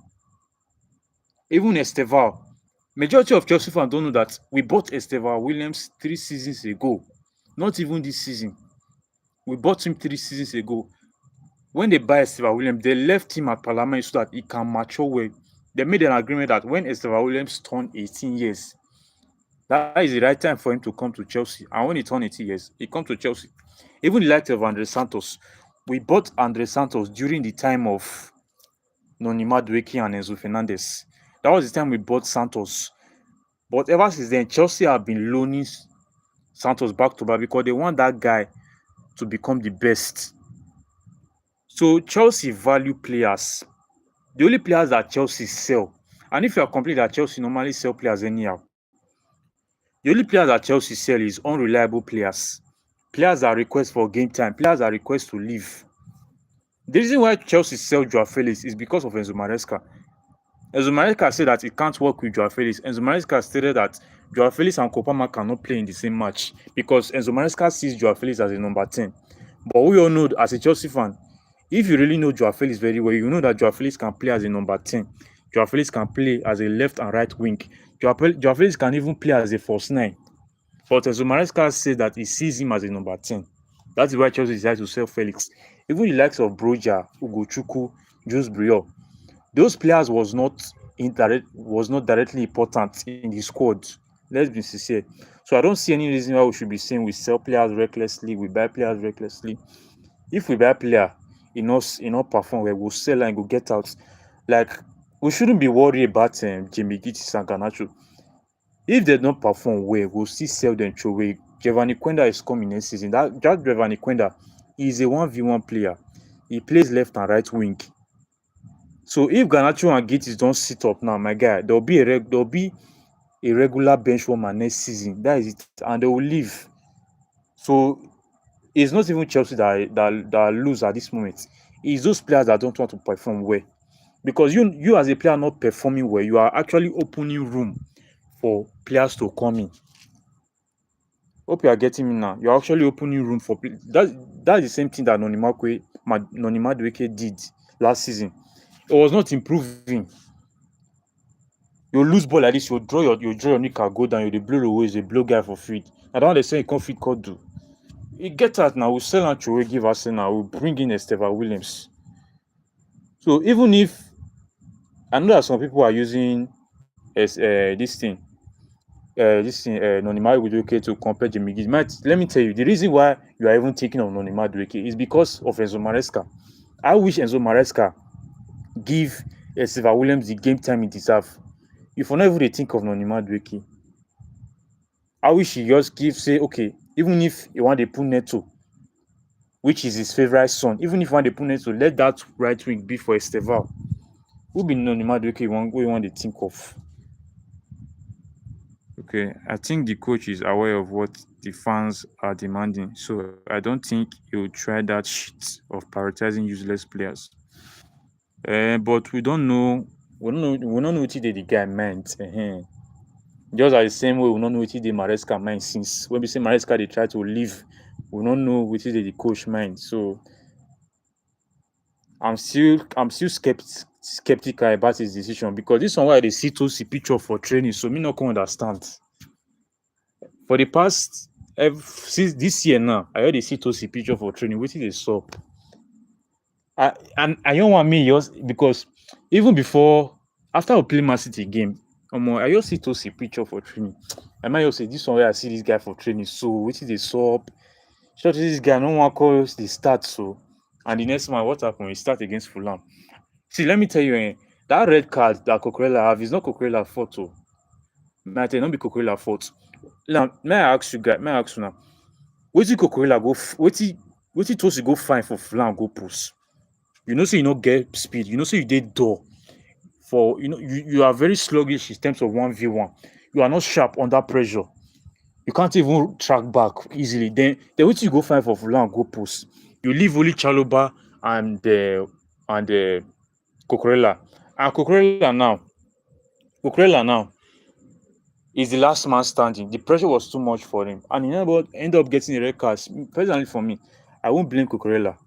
Even Esteval. Majority of Chelsea fans don't know that we bought Esteval Williams 3 seasons ago. Not even this season. We bought him 3 seasons ago. When they buy Esteval Williams, they left him at Parliament so that he can mature well. They made an agreement that when Esteval Williams turned 18 years, that is the right time for him to come to Chelsea. And when he turned 18 years, he come to Chelsea. Even the likes of Andre Santos. We bought Andre Santos during the time of Noni Madueke and Enzo Fernandez. That was the time we bought Santos. But ever since then, Chelsea have been loaning Santos back to back because they want that guy to become the best. So Chelsea value players. The only players that Chelsea sell, and if you are complete that Chelsea normally sell players anyhow, the only players that Chelsea sell is unreliable players. Players that request for game time, players that request to leave. The reason why Chelsea sell Joao Felix is because of Enzo Maresca. Enzo Maresca said that he can't work with Joao Felix. Enzo Maresca stated that Joao Felix and Kopama cannot play in the same match because Enzo Maresca sees Joao Felix as a number 10. But we all know, as a Chelsea fan, if you really know Joao Felix very well, you know that Joao Felix can play as a number 10. Joao Felix can play as a left and right wing. Joao Felix can even play as a false 9. But Enzo Maresca said that he sees him as a number 10. That is why Chelsea decided to sell Felix. Even the likes of Broja, Ugochukwu, Jose Briol, those players was not was not directly important in the squad. Let's be sincere. So I don't see any reason why we should be saying we sell players recklessly, we buy players recklessly. If we buy a player, he not perform well, we'll sell and go get out. Like we shouldn't be worried about Jimmy Gittis and Garnacho. If they don't perform well, we'll still sell them through away. Giovanni Quenda is coming next season. That Giovanni Quenda is a 1v1 player. He plays left and right wing. So if Garnacho and Gittis don't sit up now, my guy, there'll be a regular bench warmer next season. That is it, and they will leave. So it's not even Chelsea that lose at this moment. It's those players that don't want to perform well. Because you as a player not performing well, you are actually opening room for players to come in. Hope you are getting me now. You're actually opening room for that's the same thing that Noni Madueke did last season. It was not improving. You lose ball like this, you draw your nickel, go down, you dey blow away, you blow guy for feed. I don't understand you can't feed could do. You get out now, we'll sell and throw, give Arsenal, we'll bring in Esteva Williams. So even if I know that some people are using this thing, Noni Madueke to compare Jimmy Gigi. Let me tell you, the reason why you are even thinking of Noni Madueke is because of Enzo Maresca. I wish Enzo Maresca give Esteva Williams the game time he deserves. If you not even think of Noni Madueke, I wish he just say, okay, even if he want to put Neto, which is his favorite son, even if he want to put Neto, let that right wing be for Esteva. Who be Noni Madueke you want to think of? Okay, I think the coach is aware of what the fans are demanding, so I don't think he will try that shit of prioritizing useless players. But we don't know. We don't know what the guy meant. Just as the same way we don't know what the Maresca mind since when we say Maresca they try to leave, we don't know what the coach mind. So I'm still skeptical about his decision because this one why they see Tosi picture for training, so me not can understand. For the past since this year now, I already see Tosi picture for training. Wetin dey sup? I don't want me just because even before after we play Man City game, I just see Tosi picture for training. I might just say this one where I see this guy for training. So wetin dey sup? Sure, this guy no wan call the start so. And the next man, what happened? He start against Fulham. See, let me tell you, that red card that Cucurella have is not Cucurella fault. Oh. May I tell you, not be Cucurella fault. Now, may I ask you now, wetin Cucurella wetin Tosi go find for Fulham go post? You know, say you no get speed. You know, say you dey dull. You are very sluggish in terms of 1v1. You are not sharp under pressure. You can't even track back easily. Then wetin you go find for Fulham go post? You leave only Chaloba and Cucurella. And Cucurella now is the last man standing. The pressure was too much for him, and he never end up getting a red card. Personally, for me, I won't blame Cucurella.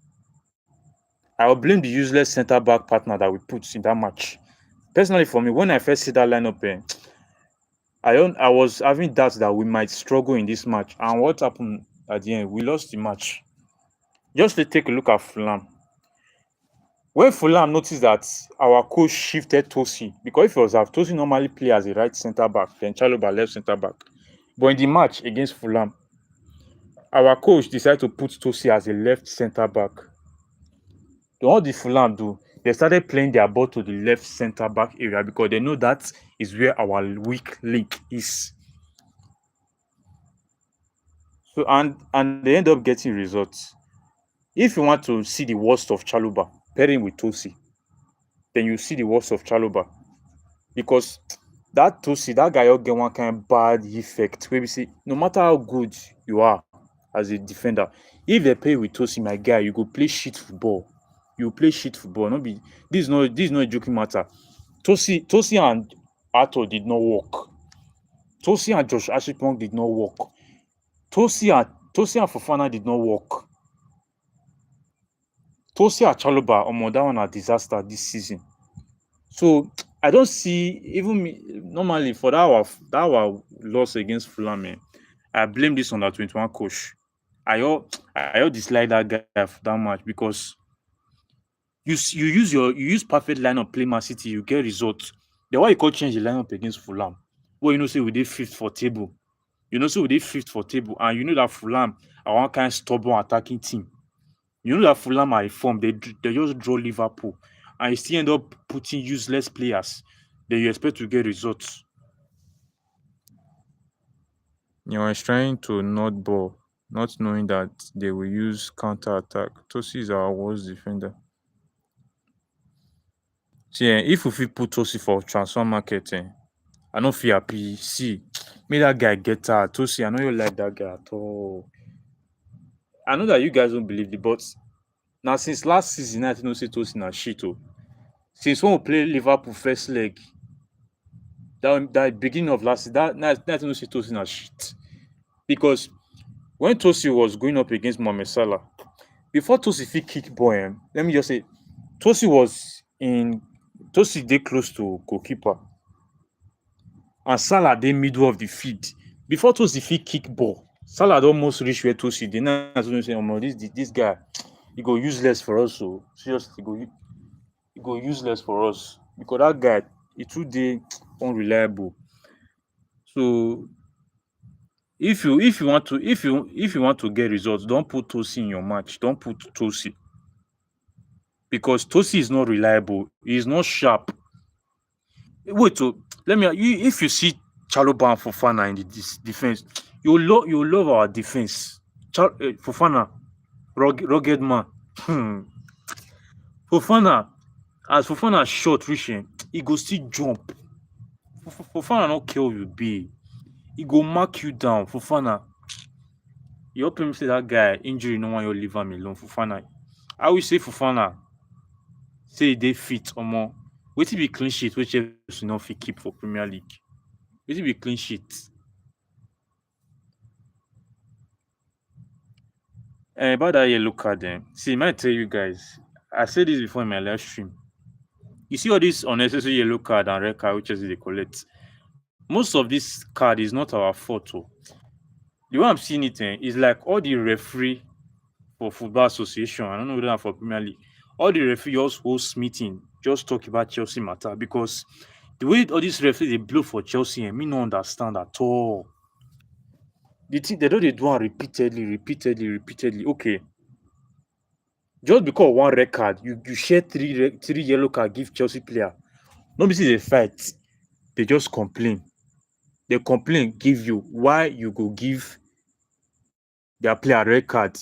I will blame the useless centre back partner that we put in that match. Personally, for me, when I first see that lineup, I was having doubts that we might struggle in this match. And what happened at the end? We lost the match. Just to take a look at Fulham. When Fulham noticed that our coach shifted Tosi, because if it was Tosi normally play as a right centre back, then Chaloba left centre back. But in the match against Fulham, our coach decided to put Tosi as a left centre back. Then what did Fulham do? They started playing their ball to the left centre back area because they know that is where our weak link is. So and they end up getting results. If you want to see the worst of Chaluba, pairing with Tosi, then you see the worst of Chaluba. Because that Tosi, that guy will get one kind of bad effect where we see no matter how good you are as a defender, if they play with Tosi, my guy, you go play shit football. You play shit football. Not be this is not a joking matter. Tosi and Arthur did not work. Tosi and Josh Ashipong did not work. Tosi and Fofana did not work. Tosi and Chaluba, that one a disaster this season. So I don't see even me normally for that our loss against Fulham. I blame this on the 21 coach. I all dislike that guy for that match because you use perfect line of play Man City, you get results. Then why you can't change the lineup against Fulham? Well, you know, say we did fifth for table. You know, say we did fifth for table, and you know that Fulham are one kind of stubborn attacking team. You know that Fulham are a form. They just draw Liverpool, and you still end up putting useless players. Then you expect to get results. You know, trying to not ball, not knowing that they will use counter attack. Tosi is our worst defender. See, if we fit put Tosi for transfer market, I no fit happy. See, make that guy get out. Tosi, I know you like that guy at all. I know that you guys don't believe it, but now since last season, I don't say Tosi na shit. Oh. Since when we play Liverpool first leg, that beginning of last season, that don't say Tosi na shit. Because when Tosi was going up against Mohamed Salah, before Tosi fit kick ball, let me just say, Tosi was in Tosi dey close to goalkeeper, and Salah dey middle of the field. Before Tosi fit kick ball, Salah don almost reach where Tosi dey. Now I say, omo, this guy, he go useless for us. So seriously, he go useless for us because that guy, he too dey unreliable. So if you want to get results, don't put Tosi in your match. Don't put Tosi because Tosi is not reliable. He is not sharp. Wait, oh, let me. If you see Chaloba and Fofana in the defense, you love our defense. Fofana, rugged man. Hmm. Fofana, as Fofana short reaching, he go still jump. Fofana no kill you, be. He go mark you down. Fofana, you help him say that guy injury no one you leave him alone. Fofana, I will say Fofana say they fit omo. Wetin be clean sheet wey Chelsea no fit keep for Premier League? Wetin be clean sheet? About that yellow card, see, might tell you guys, I said this before in my live stream. You see all this unnecessary yellow card and red card which Chelsea they collect. Most of this card is not our fault. Oh. The way I'm seeing it is like all the referee for Football Association, I don't know whether for Premier League, all the referee just host meeting, just talk about Chelsea matter because the way all these referees they blow for Chelsea, me no understand at all. The thing they don't they do it repeatedly. Okay, just because one red card, you share three yellow card give Chelsea player. Nobody see they fight, they just complain. They complain, give you why you go give their player red card.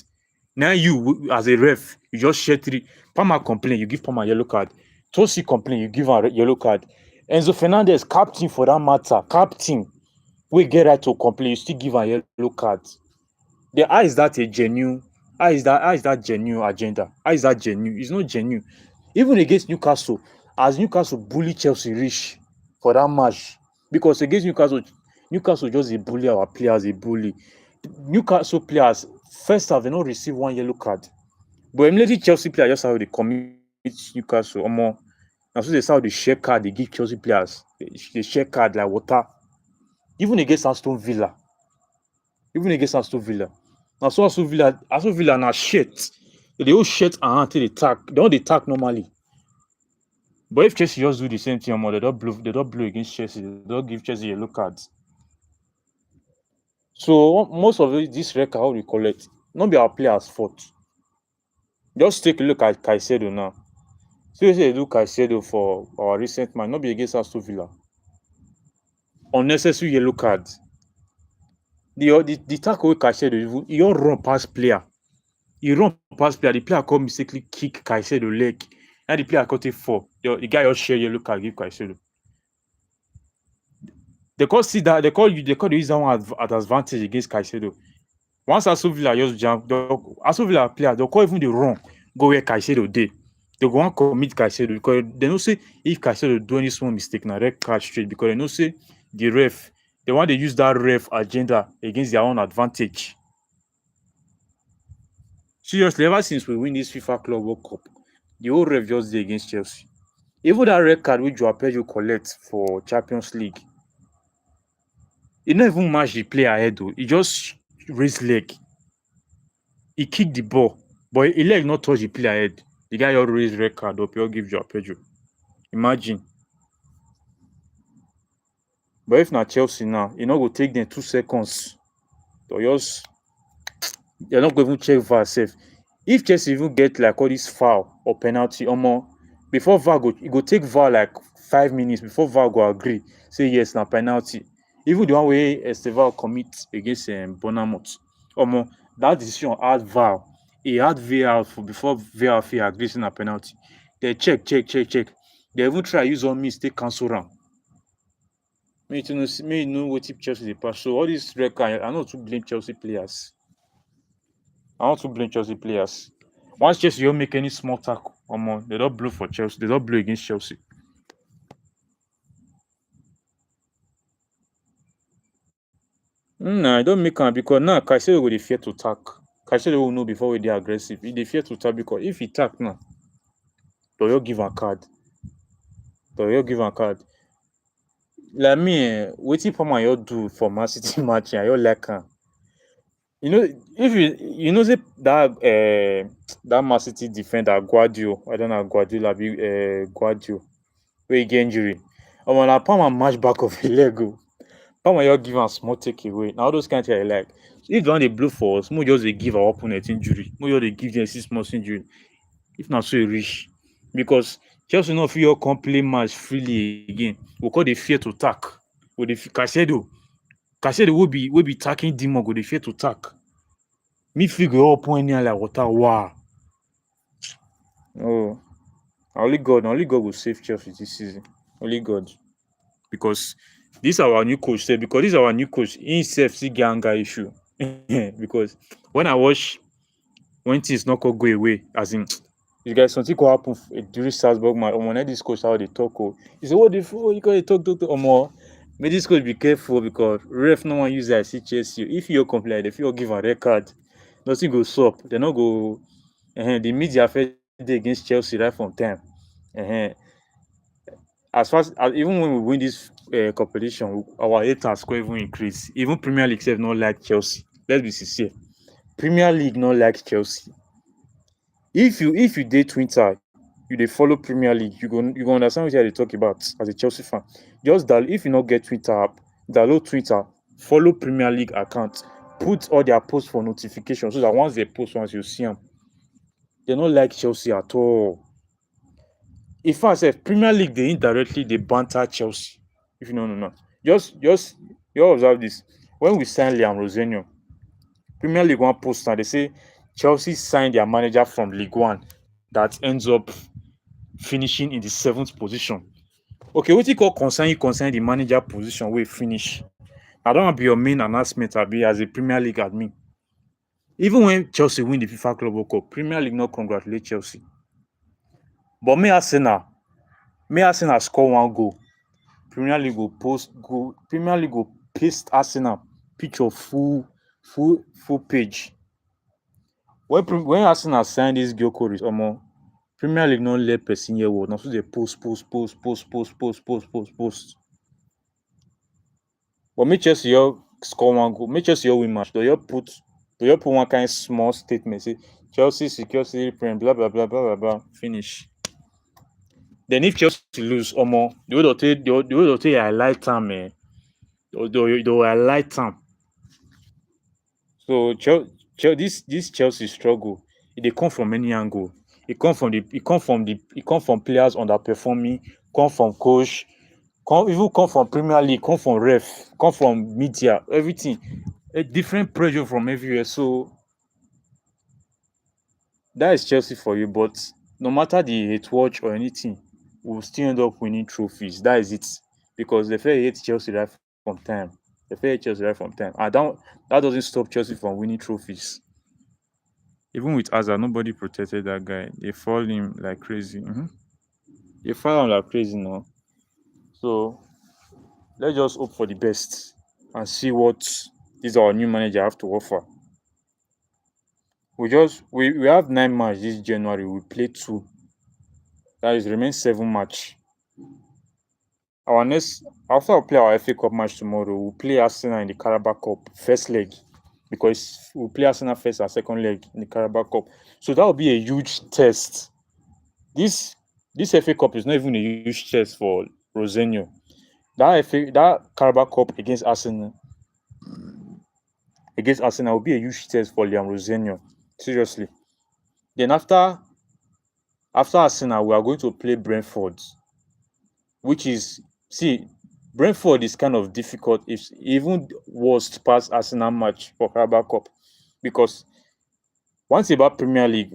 Now you as a ref, you just share three. Palmer complain, you give Palmer yellow card. Tosi complain, you give a yellow card. Enzo Fernandez, captain for that matter, captain, we get right to complain, you still give a yellow card. How is that a genuine? How is that genuine agenda? How is that genuine? It's not genuine. Even against Newcastle, as Newcastle bully Chelsea reach for that match, because against Newcastle just a bully our players, a bully. Newcastle players first half they not receive one yellow card, but immediately Chelsea players just how they commit Newcastle. Now so they how they share card they give Chelsea players. They share card like water. Even against Aston Villa, even against Aston Villa. Now so Aston Villa na shit. They all shit and until they tack. They don't they tack normally. But if Chelsea just do the same thing, they don't blow against Chelsea. They don't give Chelsea yellow cards. So most of this record how we collect, not be our players' fault. Just take a look at Caicedo now. Seriously, look Caicedo for our recent match, not be against Aston Villa. Unnecessary yellow cards. The tackle wey Caicedo he all run past player. He run past player. The player come mistakenly kick Caicedo leg. And the player got it fall. The guy just share yellow card give Caicedo. They call see that they use that one at advantage against Caicedo. Once Aston Villa just jump, Aston Villa player they'll call even the wrong go where Caicedo dey. They go and commit Caicedo because they know say if Caicedo do any small mistake, na red card straight because they know say the ref, they want to use that ref agenda against their own advantage. Seriously, ever since we win this FIFA Club World Cup, the whole ref just dey against Chelsea. Even that red card which Joao Pedro collect for Champions League, he not even match the player ahead though. He just raise leg. He kick the ball, but he leg not touch the player head. The guy just raise red card up, he just give Joao Pedro. Imagine. But if na Chelsea now, e no go take them 2 seconds to just they're not going to even check VAR safe. If Chelsea even get like all this foul or penalty, before VAR go, it go take VAR like 5 minutes before VAR go agree. Say yes, na penalty. Even the one way Esteval commit against Bournemouth, that decision had VAR. He had VAR for before VAR fit agree say na penalty. They check. They even try use one mistake cancel am. Make you know wetin Chelsea dey pass. So all these red card, I no too blame Chelsea players. I want to blame Chelsea players. Once Chelsea don't make any small tackle, they don't blow for Chelsea. They don't blow against Chelsea. Nah, I don't make am because now Caicedo go dey fear to tack. Caicedo will know before we dey aggressive. He dey fear to tack because if he tack now, Doyo give am card. Like me, wetin Palmer you do for Man City match, I you like am. You know, if you know say that Man City defender Guardiola, I don't know Guardiola, Guardiola, where he get injury. Na Palmer match back of his leg o. Palmer just give am small takeaway. Na all those kind thing I like. If the one dey blow for us, make we just dey give our opponent injury. Make we just dey give them 6 months injury. If na so e reach, because Chelsea no fit just come play match freely again. We come dey fear to tack. We dey Caicedo wey be tacking demon go dey fear to tack. Midfield go open anyhow like water. Wow. Oh, na only God go save Chelsea this season. Only God. Because this our new coach said because this our new coach himself still get anger issue. Because when I watch when things not go away, as in you guys something could happen during Salzburg match. When this coach how they talk, he said, "What the fuck you gonna talk to?" May this coach be careful because ref no one use that see Chelsea. If you complain, if you give a red card, nothing go sup. They not go. The media first day against Chelsea right from time. As far as even when we win this competition, our haters score even increase. Even Premier League self not like Chelsea. Let's be sincere. Premier League not like Chelsea. If you dey Twitter, you dey follow Premier League, you go understand what I dey talk about as a Chelsea fan. Just that if you not get Twitter app, download Twitter, follow Premier League account, put all their posts for notification so that once they post once you see them. They not like Chelsea at all. In fact, Premier League they indirectly they banter Chelsea. If you know, just you observe this. When we signed Liam Rosenior, Premier League one post now they say Chelsea signed their manager from League One that ends up finishing in the 7th position. Okay, what you call concern the manager position where finish. I don't want to be your main announcement I be as a Premier League admin. Even when Chelsea win the FIFA Club World Cup, Premier League not congratulate Chelsea. But may Arsenal score one goal. Premier League will paste Arsenal picture full page. When Arsenal sign this Gyökeres, Premier League no let person hear word. Now so they post. But make Chelsea you score one goal. Make Chelsea you win match. Do you put one kind of small statement say Chelsea secure City Prem blah blah blah blah blah blah finish. Then if Chelsea lose, the way they take highlight time, they highlight time. So this Chelsea struggle, they come from any angle. It come from players underperforming, come from coach, come from Premier League, come from ref, come from media, everything. A different pressure from everywhere. So that is Chelsea for you. But no matter the hate watch or anything, we'll still end up winning trophies. That is it. Because they fair hate Chelsea right from time. And that doesn't stop Chelsea from winning trophies. Even with Hazard, nobody protected that guy. They fall him like crazy. They fall him like crazy now. So let's just hope for the best and see what this our new manager have to offer. We have 9 matches this January. We play 2. That is remain 7 match. After we play our FA Cup match tomorrow, we'll play Arsenal in the Carabao Cup first leg. Because we'll play Arsenal first and second leg in the Carabao Cup. So that will be a huge test. This FA Cup is not even a huge test for Rosenior. that Carabao Cup against Arsenal will be a huge test for Liam Rosenior. Seriously. Then after Arsenal, we are going to play Brentford, which is see Brentford is kind of difficult. It's even worst past Arsenal match for Carabao Cup because once about Premier League,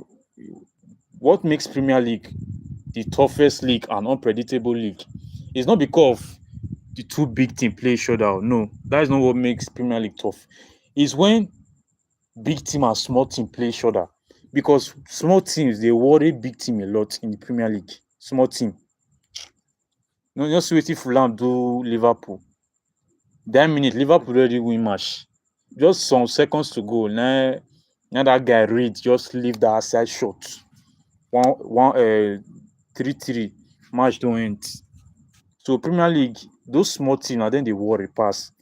what makes Premier League the toughest league and unpredictable league is not because of the two big teams play each other. No, that is not what makes Premier League tough. It's when big team and small team play each other because small teams they worry big team a lot in the Premier League. Small team. No, just waiting Fulham do Liverpool. That minute Liverpool already win match. Just some seconds to go. Now that guy Reed just leave that side shot. 3-3 match don't end. So Premier League, those small teams na then they worry pass.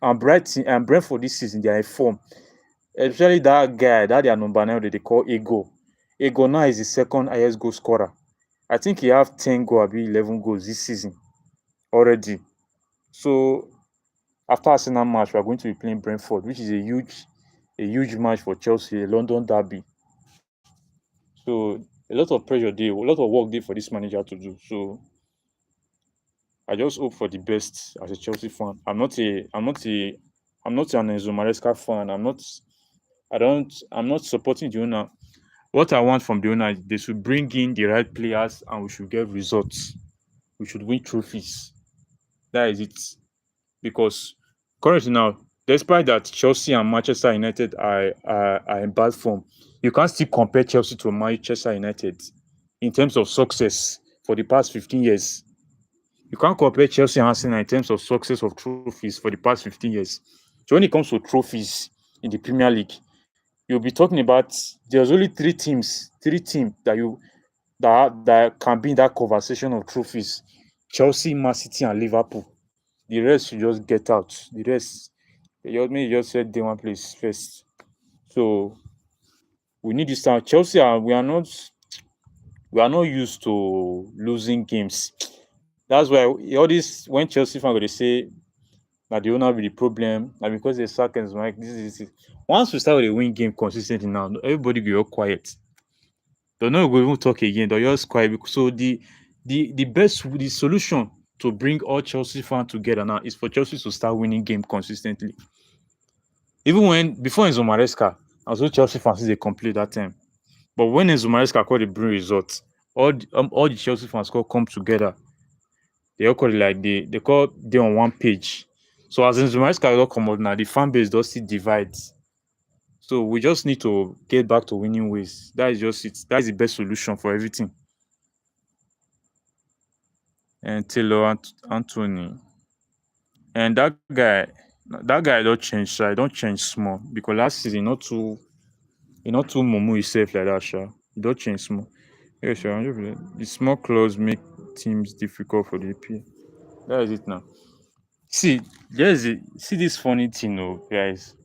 And Brighton and Brentford this season they are in form. Especially that guy, that their number 9 that they call Ego. Ego now is the second highest goal scorer. I think he have 10 goal, abi 11 goals this season already. So after Arsenal match, we are going to be playing Brentford, which is a huge match for Chelsea, a London derby. So a lot of pressure there, a lot of work there for this manager to do. So I just hope for the best as a Chelsea fan. I'm not an Enzo Maresca fan. I'm not supporting the owner. What I want from the owner is they should bring in the right players and we should get results. We should win trophies. That is it. Because currently now, despite that Chelsea and Manchester United are in bad form, you can't still compare Chelsea to Manchester United in terms of success for the past 15 years. You can't compare Chelsea and Arsenal in terms of success of trophies for the past 15 years. So when it comes to trophies in the Premier League, you'll be talking about there's only three teams that can be in that conversation of trophies. Chelsea, Man City, and Liverpool. The rest should just get out. The rest, may just set day one place first. So we need this time. Chelsea, we are not used to losing games. That's why all this when Chelsea fans go dey say na the owner be the problem, na because they sack Enzo Mike. This. Once we start to win game consistently now, everybody go all quiet. They no go even talk again. They just quiet. So the solution to bring all Chelsea fans together now is for Chelsea to start winning game consistently. Even when before Enzo Maresca, I was Chelsea fans they complain that time. But when Enzo Maresca called the bring results, all the Chelsea fans come together. They all call it like they call they on one page. So as Enzo Maresca don't come out now, the fan base does still divides. So we just need to get back to winning ways. That is just it. That is the best solution for everything. And Anthony. And that guy don't change, so I don't change small because last season not too mumu himself like that, sha. He don't change small. Yeah, sure. The small clause make teams difficult for the AP. That is it now. See, see this funny thing, oh, guys.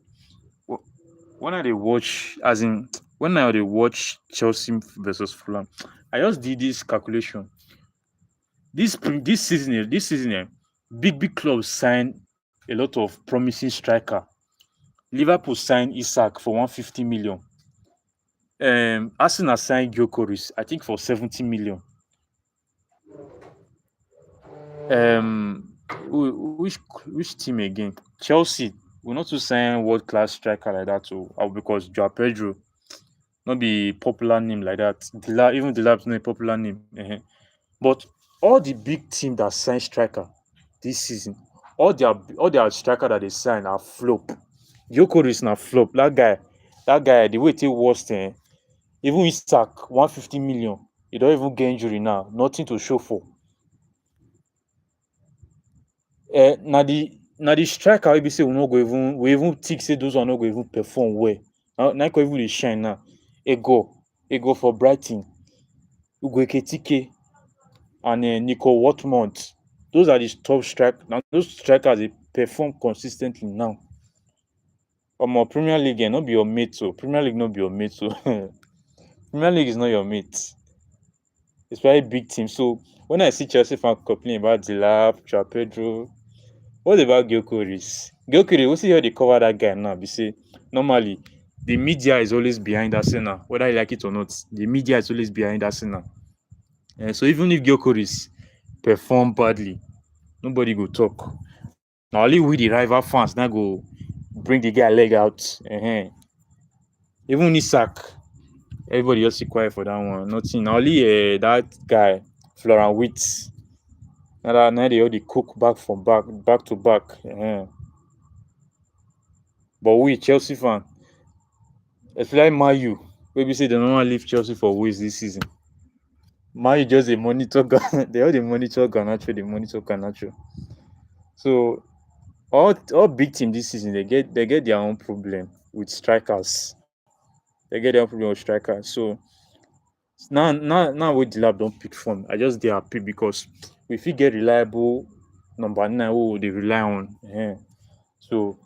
When I dey watch, as in when I dey watch Chelsea versus Fulham, I just did this calculation. This season, big clubs sign a lot of promising striker. Liverpool signed Isak for 150 million. Arsenal signed Gyökeres, I think for 70 million. Um, which team again? Chelsea. We not to sign world class striker like that too, because Joao Pedro not be popular name like that. Even Delap is not a popular name. But all the big team that sign striker this season, all their striker that they sign are flop. Gyökeres na flop. That guy, the way it worst, even Isak 150 million, he don't even get injury now. Nothing to show for. Na the striker wey be say we even think say those one no go even perform well. Na go even dey shine now. Ego for Brighton, Ugo Ekitike and Nico Wortmont. Those are the top strike. Now those strikers dey perform consistently now. Premier League no be your mate o. Premier League no be your mate o. Premier League is not your mate. It's very big team. So when I see Chelsea fans complain about Delap, Joao Pedro, What about Gyökeres? Gyökeres, we see how they cover that guy now. Be say normally the media is always behind Arsenal, whether you like it or not. The media is always behind Arsenal. So even if Gyökeres perform badly, nobody go talk. Now only we the rival fans now go bring the guy leg out. Even Isak, everybody just keep quiet for that one. Nothing. Now only that guy Florian Wirtz. Now they all the cook back from back to back. But we Chelsea fan, especially Mayu, wey be say dem no wan leave Chelsea for waste this season. Mayu just dey monitor they all dey monitor Garnacho, dey monitor Garnacho. So all big team this season they get their own problem with strikers. They get their own problem with strikers. So now wey the lab don pick form, I just dey happy because we fit get reliable number 9 wey we dey rely on. So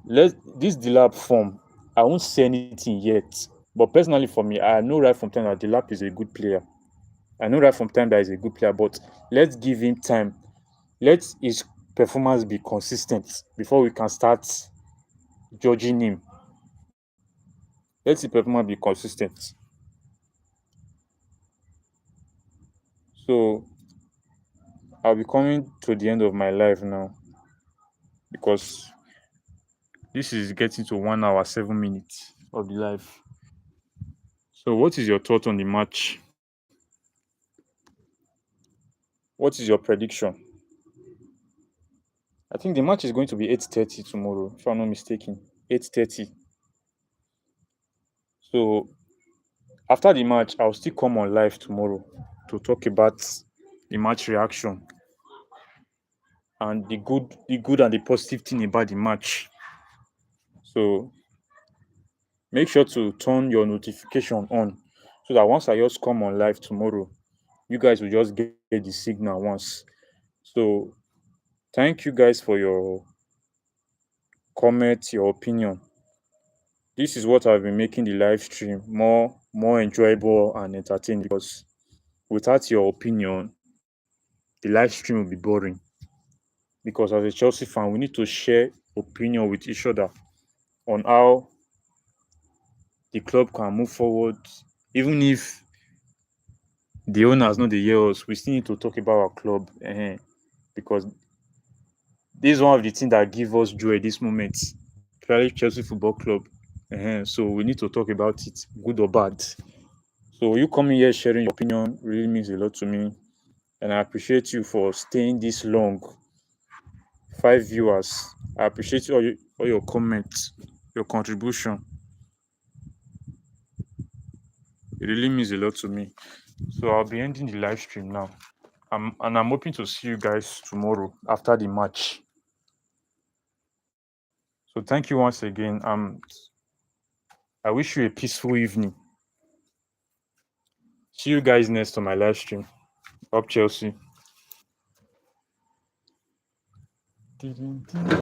this Delap form, I won't say anything yet. But personally for me, I know right from time that Delap is a good player. I know right from time that he's a good player, but let's give him time. Let his performance be consistent before we can start judging him. Let his performance be consistent. So I'll be coming to the end of my life now because this is getting to 1 hour 7 minutes of the life. So what is your thought on the match? What is your prediction? I think the match is going to be 8:30 tomorrow, if I'm not mistaken. 8:30. So after the match, I'll still come on live tomorrow to talk about the match reaction and the good and the positive thing about the match. So make sure to turn your notification on so that once I just come on live tomorrow, you guys will just get the signal once. So thank you guys for your comment, your opinion. This is what I've been making the live stream more enjoyable and entertaining because without your opinion, the live stream will be boring. Because as a Chelsea fan, we need to share opinion with each other on how the club can move forward. Even if the owners know they hear us, we still need to talk about our club. Because this is one of the things that give us joy at this moment, especially Chelsea Football Club. So we need to talk about it, good or bad. So you coming here sharing your opinion really means a lot to me, and I appreciate you for staying this long. 5 viewers. I appreciate all your comments, your contribution. It really means a lot to me. So I'll be ending the live stream now. I'm hoping to see you guys tomorrow after the match. So thank you once again. I wish you a peaceful evening. See you guys next on my live stream. Up Chelsea.